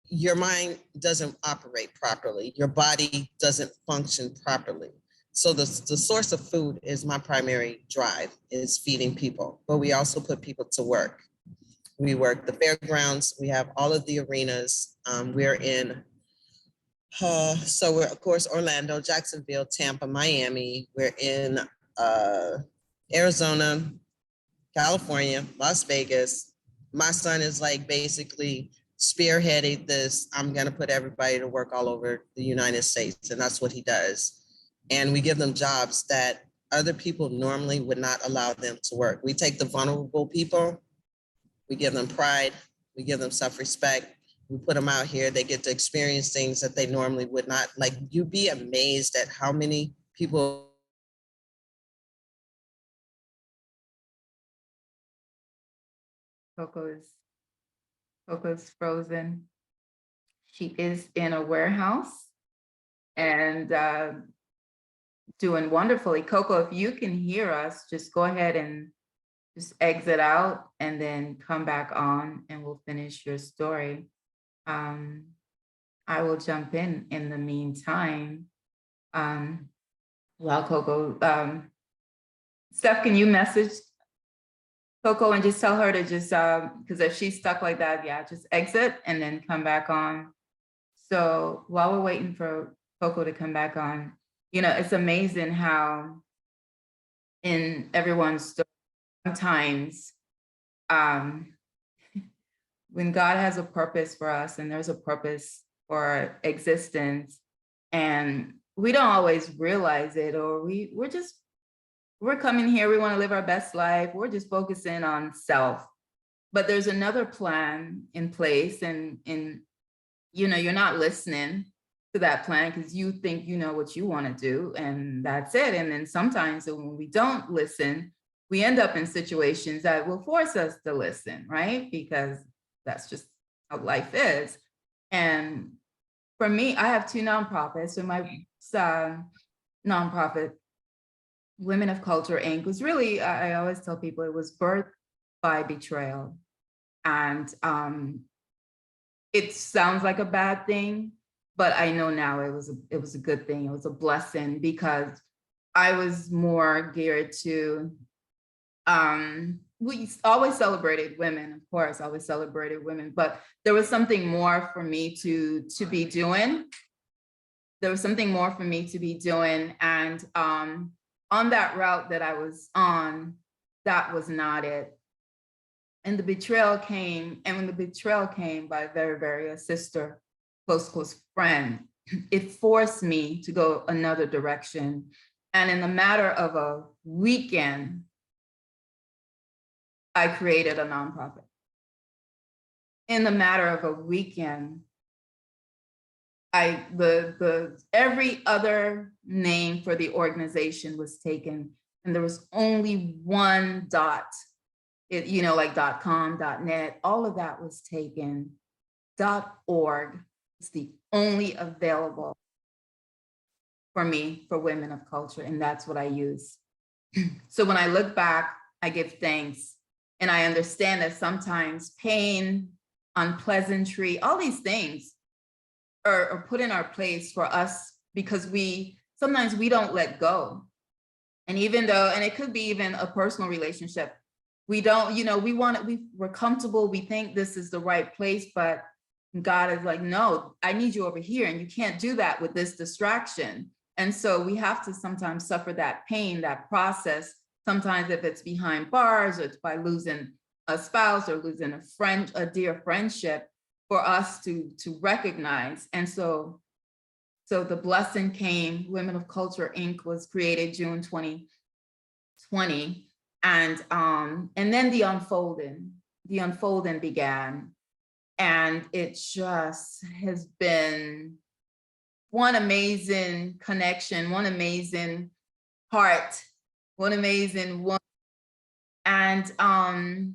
your mind doesn't operate properly. Your body doesn't function properly. So the source of food is my primary drive, is feeding people, but we also put people to work. We work the fairgrounds. We have all of the arenas. We're in, so we're of course, Orlando, Jacksonville, Tampa, Miami. We're in Arizona, California, Las Vegas. My son is like basically spearheading this. I'm gonna put everybody to work all over the United States, and that's what he does. And we give them jobs that other people normally would not allow them to work. We take the vulnerable people, we give them pride, we give them self-respect, we put them out here, they get to experience things that they normally would not. Like, you'd be amazed at how many people. Coco's frozen. She is in a warehouse and doing wonderfully. Coco, if you can hear us, just go ahead and just exit out and then come back on and we'll finish your story. I will jump in the meantime. While Coco, Steph, can you message Coco and just tell her to just, because if she's stuck like that, yeah, just exit and then come back on. So while we're waiting for Coco to come back on, you know, it's amazing how in everyone's story, sometimes when God has a purpose for us and there's a purpose for existence, and we don't always realize it, or we're coming here, we want to live our best life, we're just focusing on self. But there's another plan in place, and you know, you're not listening to that plan because you think you know what you want to do, and that's it. And then sometimes when we don't listen, we end up in situations that will force us to listen, right? Because that's just how life is. And for me, I have 2 nonprofits. So my nonprofit, Women of Culture, Inc., was really, I always tell people, it was birthed by betrayal. And it sounds like a bad thing, but I know now it was a good thing. It was a blessing, because I was more geared to, we always celebrated women, of course, always celebrated women, but there was something more for me to be doing. There was something more for me to be doing. And on that route that I was on, that was not it. And the betrayal came, and when the betrayal came by a very, very a sister, close friend, it forced me to go another direction. And in the matter of a weekend, I created a nonprofit. In the matter of a weekend, every other name for the organization was taken, and there was only one dot. It, like .com, .net, all of that was taken. .org is the only available for me, for women of culture, and that's what I use. So when I look back, I give thanks, and I understand that sometimes pain, unpleasantry, all these things are put in our place for us, because sometimes we don't let go. And even though, and it could be even a personal relationship, we don't, we're comfortable, we think this is the right place, but God is like, no, I need you over here, and you can't do that with this distraction. And so we have to sometimes suffer that pain, that process. Sometimes if it's behind bars, or it's by losing a spouse, or losing a friend, a dear friendship, for us to recognize. And so the blessing came. Women of Culture Inc. was created June 2020. And then the unfolding began. And it just has been one amazing connection, one amazing heart, one amazing one. And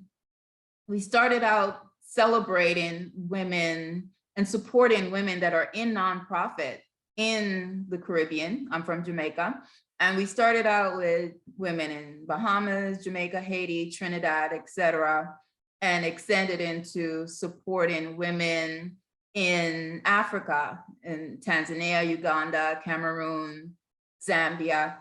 we started out celebrating women and supporting women that are in nonprofit in the Caribbean. I'm from Jamaica. And we started out with women in Bahamas, Jamaica, Haiti, Trinidad, etc., and extended into supporting women in Africa, in Tanzania, Uganda, Cameroon, Zambia.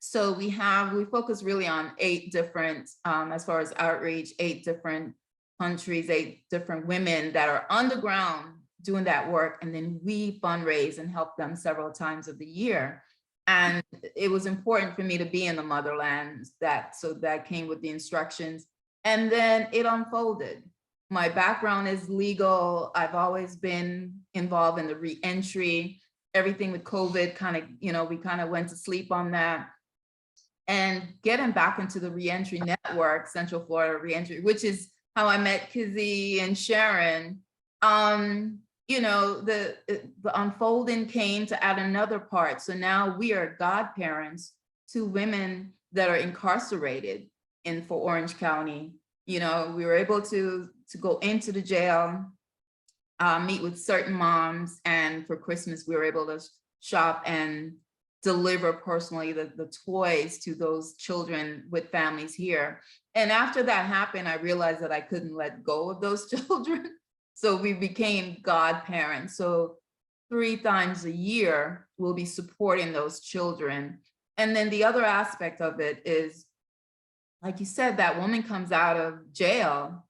So we focus really on 8 different, as far as outreach, 8 different countries, 8 different women that are on the ground doing that work. And then we fundraise and help them several times of the year. And it was important for me to be in the motherland, so that came with the instructions. And then it unfolded. My background is legal. I've always been involved in the re-entry. Everything with COVID we kind of went to sleep on that. And getting back into the re-entry network, Central Florida Re-entry, which is how I met Kizzy and Sharon. The unfolding came to add another part. So now we are godparents to women that are incarcerated for Orange County. We were able to go into the jail, meet with certain moms, and for Christmas we were able to shop and deliver personally the toys to those children with families here. And after that happened, I realized that I couldn't let go of those children. So we became godparents. So 3 times a year, we'll be supporting those children. And then the other aspect of it is, like you said, that woman comes out of jail,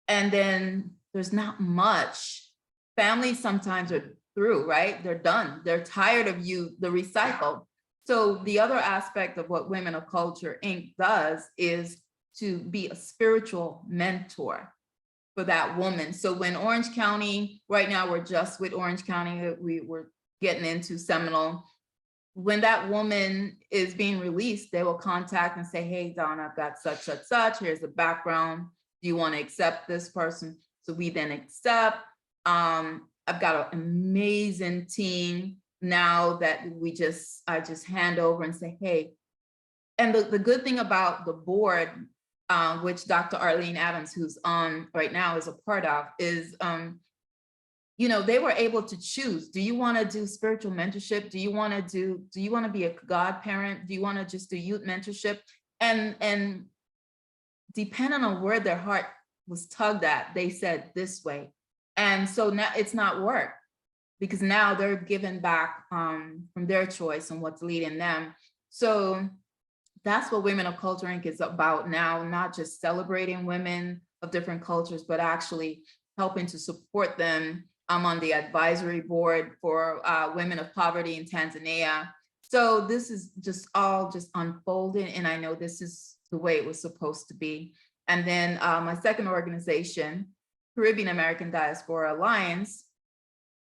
and then there's not much. Families sometimes are through, right? They're done. They're tired of the recycle. So the other aspect of what Women of Culture Inc. does is to be a spiritual mentor for that woman. So when Orange County, right now we're just with Orange County, we're getting into Seminole. When that woman is being released, they will contact and say, hey, Donna, I've got such, here's the background. Do you want to accept this person? So we then accept. I've got an amazing team now that I just hand over and say, hey. And the good thing about the board, which Dr. Arlene Adams, who's on right now, is a part of, is, they were able to choose. Do you want to do spiritual mentorship? Do you want to be a godparent? Do you want to just do youth mentorship? And depending on where their heart was tugged at, they said this way. And so now it's not work, because now they're given back from their choice and what's leading them. So that's what Women of Culture Inc. is about now, not just celebrating women of different cultures, but actually helping to support them. I'm on the advisory board for Women of Poverty in Tanzania. So this is just all just unfolding, and I know this is the way it was supposed to be. And then my second organization, Caribbean American Diaspora Alliance,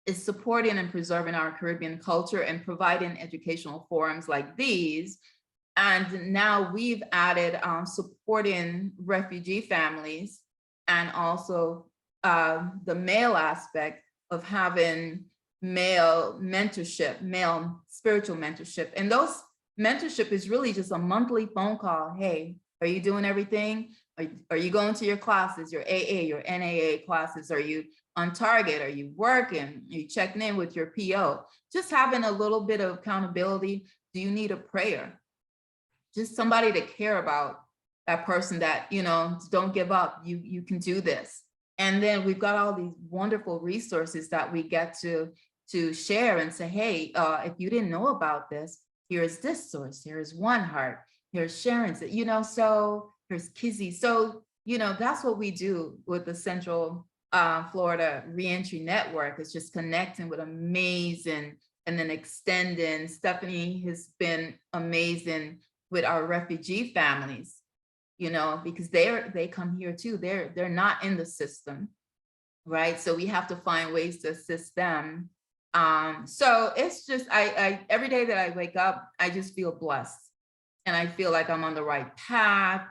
is supporting and preserving our Caribbean culture and providing educational forums like these. And now we've added supporting refugee families, and also the male aspect of having male mentorship, male spiritual mentorship. And those mentorship is really just a monthly phone call. Hey, are you doing everything? Are you going to your classes, your AA, your NAA classes? Are you on target? Are you working? Are you checking in with your PO? Just having a little bit of accountability. Do you need a prayer? Just somebody to care about that person, that, you know, don't give up. You can do this. And then we've got all these wonderful resources that we get to share and say, hey, if you didn't know about this, here's this source, here's One Heart, here's Sharon's, you know, so here's Kizzy. So, you know, that's what we do with the Central Florida Reentry Network, is just connecting with amazing, and then extending. Stephanie has been amazing with our refugee families, you know, because they come here too. They're not in the system, right? So we have to find ways to assist them. So it's just, I every day that I wake up, I just feel blessed, and I feel like I'm on the right path,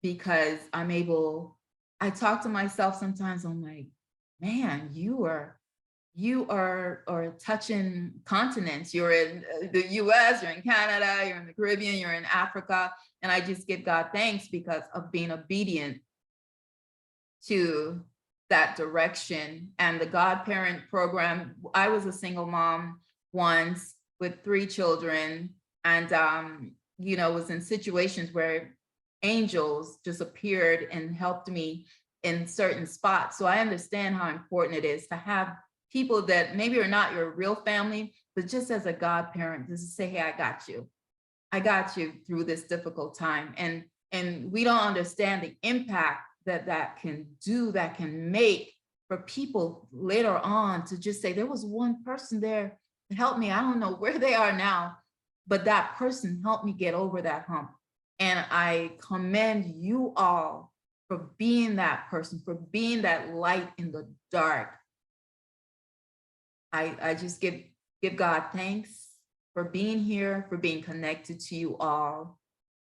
because I'm able, I talk to myself sometimes, I'm like, man, you are touching continents. You're in the US, you're in Canada, you're in the Caribbean, you're in Africa. And I just give God thanks because of being obedient to that direction. And the Godparent program, I was a single mom once with 3 children, and you know, was in situations where angels just appeared and helped me in certain spots. So I understand how important it is to have people that maybe are not your real family, but just as a godparent, just to say, hey, I got you through this difficult time. And we don't understand the impact that can make for people later on, to just say, there was one person there that helped me. I don't know where they are now, but that person helped me get over that hump. And I commend you all for being that person, for being that light in the dark. I just give God thanks for being here, for being connected to you all.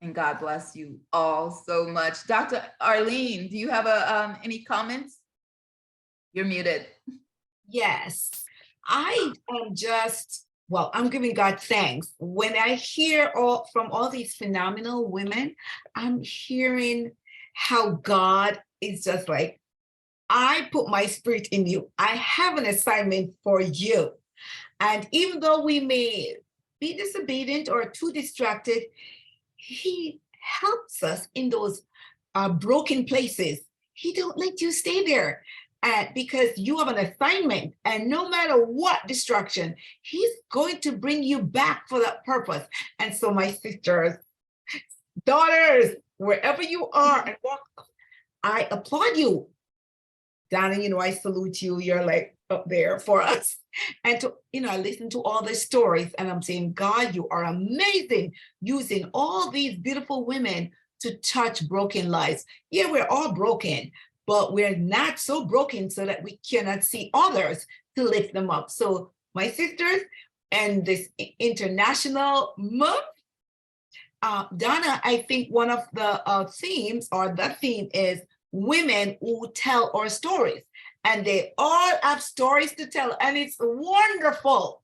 And God bless you all so much. Dr. Arlene, do you have any comments? You're muted. Yes, I am just, well, I'm giving God thanks. When I hear from all these phenomenal women, I'm hearing how God is just like, I put my spirit in you. I have an assignment for you. And even though we may be disobedient or too distracted, he helps us in those broken places. He don't let you stay there. Because you have an assignment, and no matter what distraction, he's going to bring you back for that purpose. And so my sisters, daughters, wherever you are, and walk, I applaud you. Donna, you know, I salute you. You're like up there for us. And to, you know, I listen to all the stories, and I'm saying, God, you are amazing, using all these beautiful women to touch broken lives. Yeah, we're all broken, but we're not so broken so that we cannot see others to lift them up. So my sisters, and this International Month, Donna, I think one of the themes, or the theme, is women who tell our stories. And they all have stories to tell, and it's wonderful.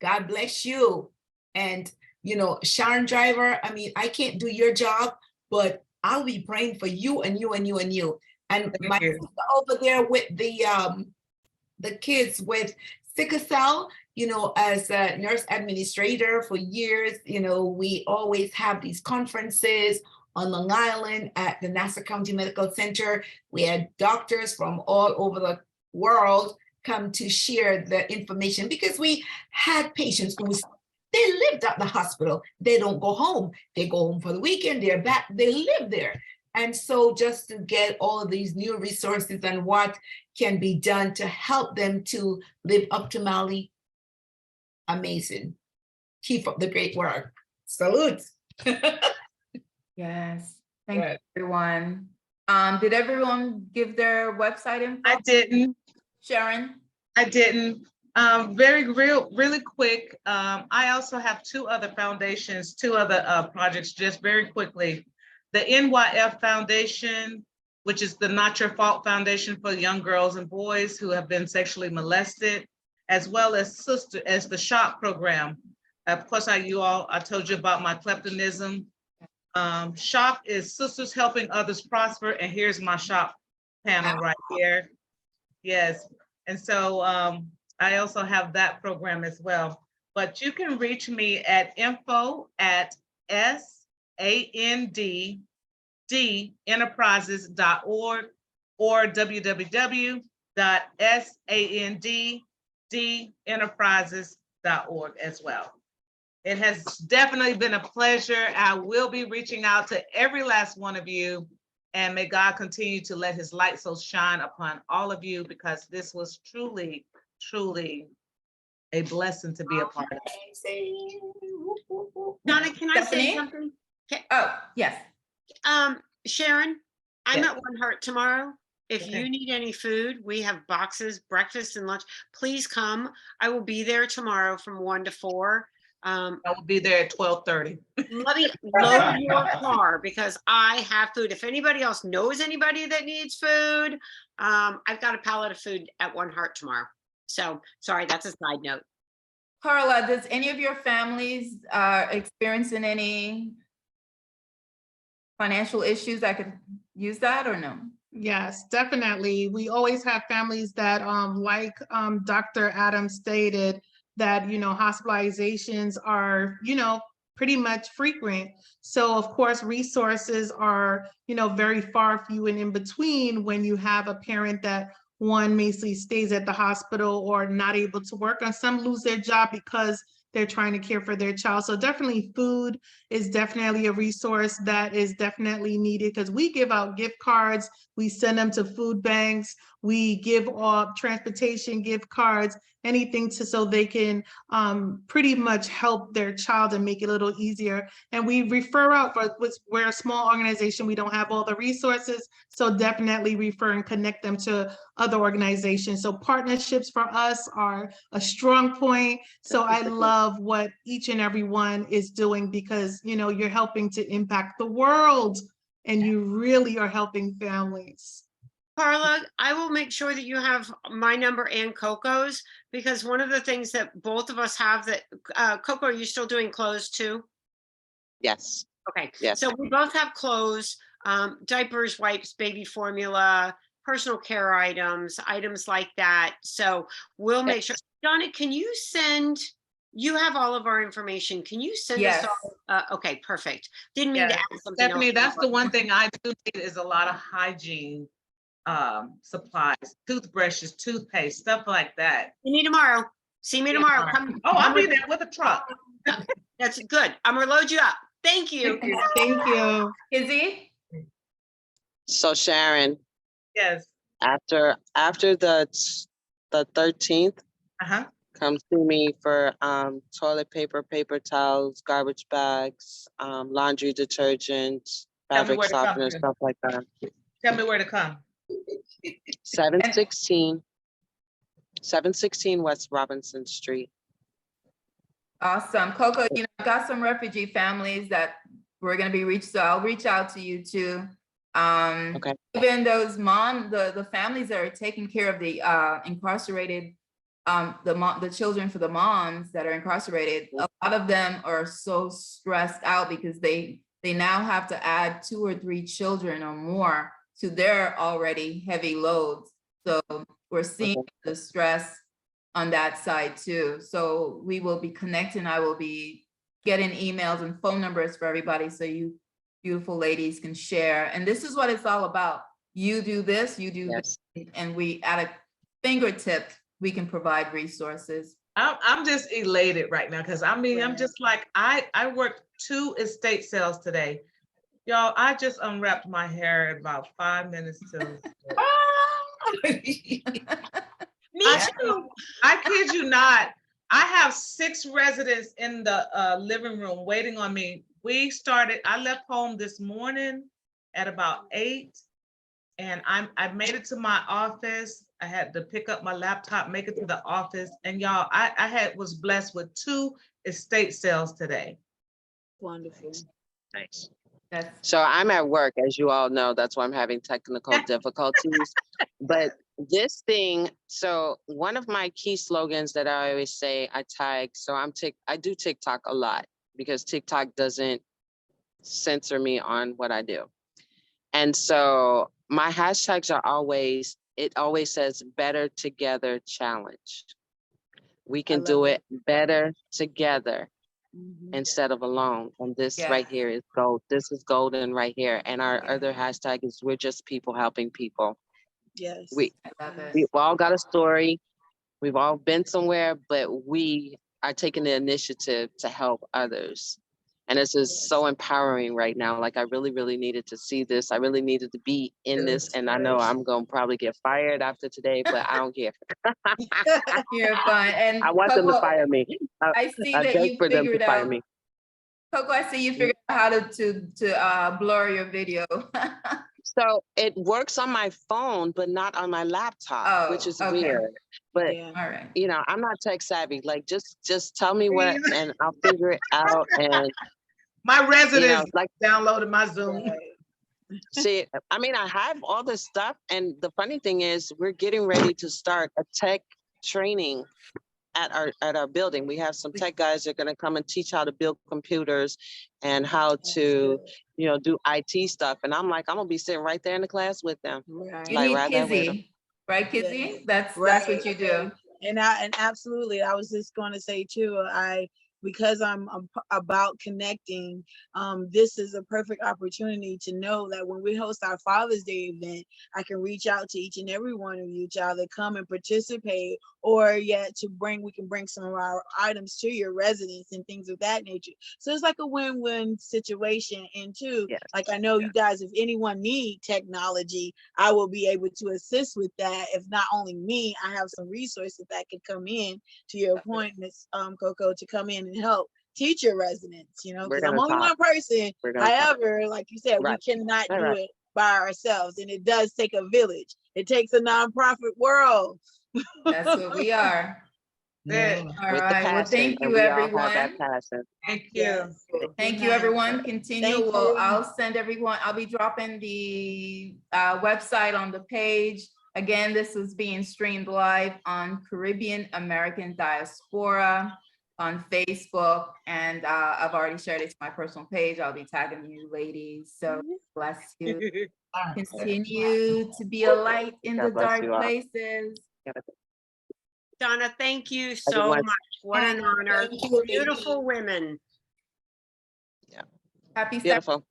God bless you. And, you know, Sharon Driver, I mean, I can't do your job, but I'll be praying for you and you and you and you. And my sister over there with the kids with sickle cell, you know, as a nurse administrator for years, you know, we always have these conferences on Long Island at the Nassau County Medical Center. We had doctors from all over the world come to share the information because we had patients who they lived at the hospital. They don't go home. They go home for the weekend. They're back. They live there. And so just to get all of these new resources and what can be done to help them to live optimally, amazing. Keep up the great work. Salute. Yes. Thank Good. you, everyone. Did everyone give their website info? I didn't. Sharon? I didn't. Really quick. I also have two other foundations, two other projects, just very quickly. The NYF Foundation, which is the Not Your Fault Foundation for young girls and boys who have been sexually molested, as well as the SHOP program. Of course, I told you about my kleptonism. SHOP is Sisters Helping Others Prosper, and here's my SHOP panel right here. Yes, and so I also have that program as well. But you can reach me at info@sandenterprises.org or www.sandenterprises.org as well. It has definitely been a pleasure. I will be reaching out to every last one of you, and may God continue to let his light so shine upon all of you, because this was truly, truly a blessing to be a part of. Donna, can I say Stephanie? something? Oh, yes. Sharon, I'm Yes. at One Heart tomorrow. If Okay. you need any food, we have boxes, breakfast and lunch. Please come. I will be there tomorrow from 1 to 4. I will be there at 12:30. Let me load your car because I have food. If anybody else knows anybody that needs food, I've got a pallet of food at One Heart tomorrow. So sorry, that's a side note. Carla, does any of your families experiencing any financial issues that could use that or no? Yes, definitely. We always have families that, like Dr. Adams stated, that, hospitalizations are, pretty much frequent. So of course, resources are, very far few and in between when you have a parent that one basically stays at the hospital or not able to work, and some lose their job because they're trying to care for their child. So definitely food is definitely a resource that is definitely needed, because we give out gift cards, we send them to food banks, we give off transportation gift cards, anything so they can pretty much help their child and make it a little easier. And we refer out, we're a small organization, we don't have all the resources, so definitely refer and connect them to other organizations. So partnerships for us are a strong point. So I love what each and every one is doing, because you're helping to impact the world, and you really are helping families. Carla, I will make sure that you have my number and Coco's, because one of the things that both of us have that, Coco, are you still doing clothes too? Yes. Okay. Yes. So we both have clothes, diapers, wipes, baby formula, personal care items like that. So we'll make sure. Donna, can you you have all of our information. Can you send Yes. us all? Okay, perfect. Didn't mean to add something Stephanie, else. that's the one thing I do need is a lot of hygiene supplies, toothbrushes, toothpaste, stuff like that. See me tomorrow. See me tomorrow. Come. Oh, I'll be there with a truck. That's good. I'm gonna load you up. Thank you. Thank you. Kizzy? So Sharon, Yes. after the 13th, come see me for toilet paper, paper towels, garbage bags, laundry detergent, fabric softener, stuff like that. Tell me where to come. 716 West Robinson Street. Awesome. Coco, I've got some refugee families that we're going to be so I'll reach out to you too. Okay. Even those the families that are taking care of the incarcerated, the children for the moms that are incarcerated, a lot of them are so stressed out because they now have to add 2 or 3 children or more to their already heavy loads. So we're seeing the stress on that side too. So we will be connecting. I will be getting emails and phone numbers for everybody, so you beautiful ladies can share. And this is what it's all about. You do this, you do Yes. this, and we at a fingertip, we can provide resources. I'm just elated right now because I'm Right. just like, I worked 2 estate sales today. Y'all, I just unwrapped my hair in about 5 minutes till. Me I, too. I kid you not. I have 6 residents in the living room waiting on me. I left home this morning at about 8, and I made it to my office. I had to pick up my laptop, make it to the office, and y'all, I was blessed with 2 estate sales today. Wonderful. Nice. That's So I'm at work, as you all know, that's why I'm having technical difficulties. But this thing, so one of my key slogans that I always say, I tag, so I do TikTok a lot because TikTok doesn't censor me on what I do. And so my hashtags are always, it always says better together challenge. We can do it better together instead of alone. And this right here is gold. This is golden right here. And our other hashtag is we're just people helping people. Yes. We've I love it. all got a story. We've all been somewhere, but we are taking the initiative to help others. And this is so empowering right now. Like I really, really needed to see this. I really needed to be in this. And I know I'm going to probably get fired after today, but I don't care. You're fine. And I want them to Coco, fire me. I see I that beg you for them to figured fire out. me. Coco, I see you figured out how to blur your video. So it works on my phone, but not on my laptop, which is weird. But all right. you know, I'm not tech savvy. Like just tell me what and I'll figure it out. And my residents like downloaded my Zoom. See, I mean, I have all this stuff. And the funny thing is we're getting ready to start a tech training at our building. We have some tech guys that are going to come and teach how to build computers and how to, you know, do IT stuff. And I'm like, I'm gonna be sitting right there in the class with them. Right. You need Kizzy, right, Kizzy? That's what you do. And absolutely, I was just going to say too, because I'm about connecting, this is a perfect opportunity to know that when we host our Father's Day event, I can reach out to each and every one of you to either come and participate or yet we can bring some of our items to your residence and things of that nature. So it's like a win-win situation. And too, like I know you guys, if anyone need technology, I will be able to assist with that. If not only me, I have some resources that could come in, to your point, Ms. Coco, to come in and help teach your residents, you know, because I'm only one person. However, like you said, we cannot do it by ourselves, and it does take a village. It takes a nonprofit world. That's what we are. Yeah. All right. Well, thank you, everyone. Thank you. Thank you, everyone. Continue. Well, I'll send everyone. I'll be dropping the website on the page. Again, this is being streamed live on Caribbean American Diaspora on Facebook, and I've already shared it to my personal page. I'll be tagging you ladies. So bless you. Continue to be a light in the dark places. Donna, thank you so much. What an honor. Beautiful women. Yeah. Happy Beautiful.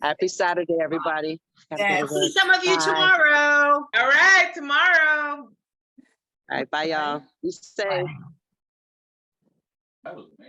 Happy Saturday, everybody. See some of you tomorrow. All right, tomorrow. All right, bye, y'all. Be safe.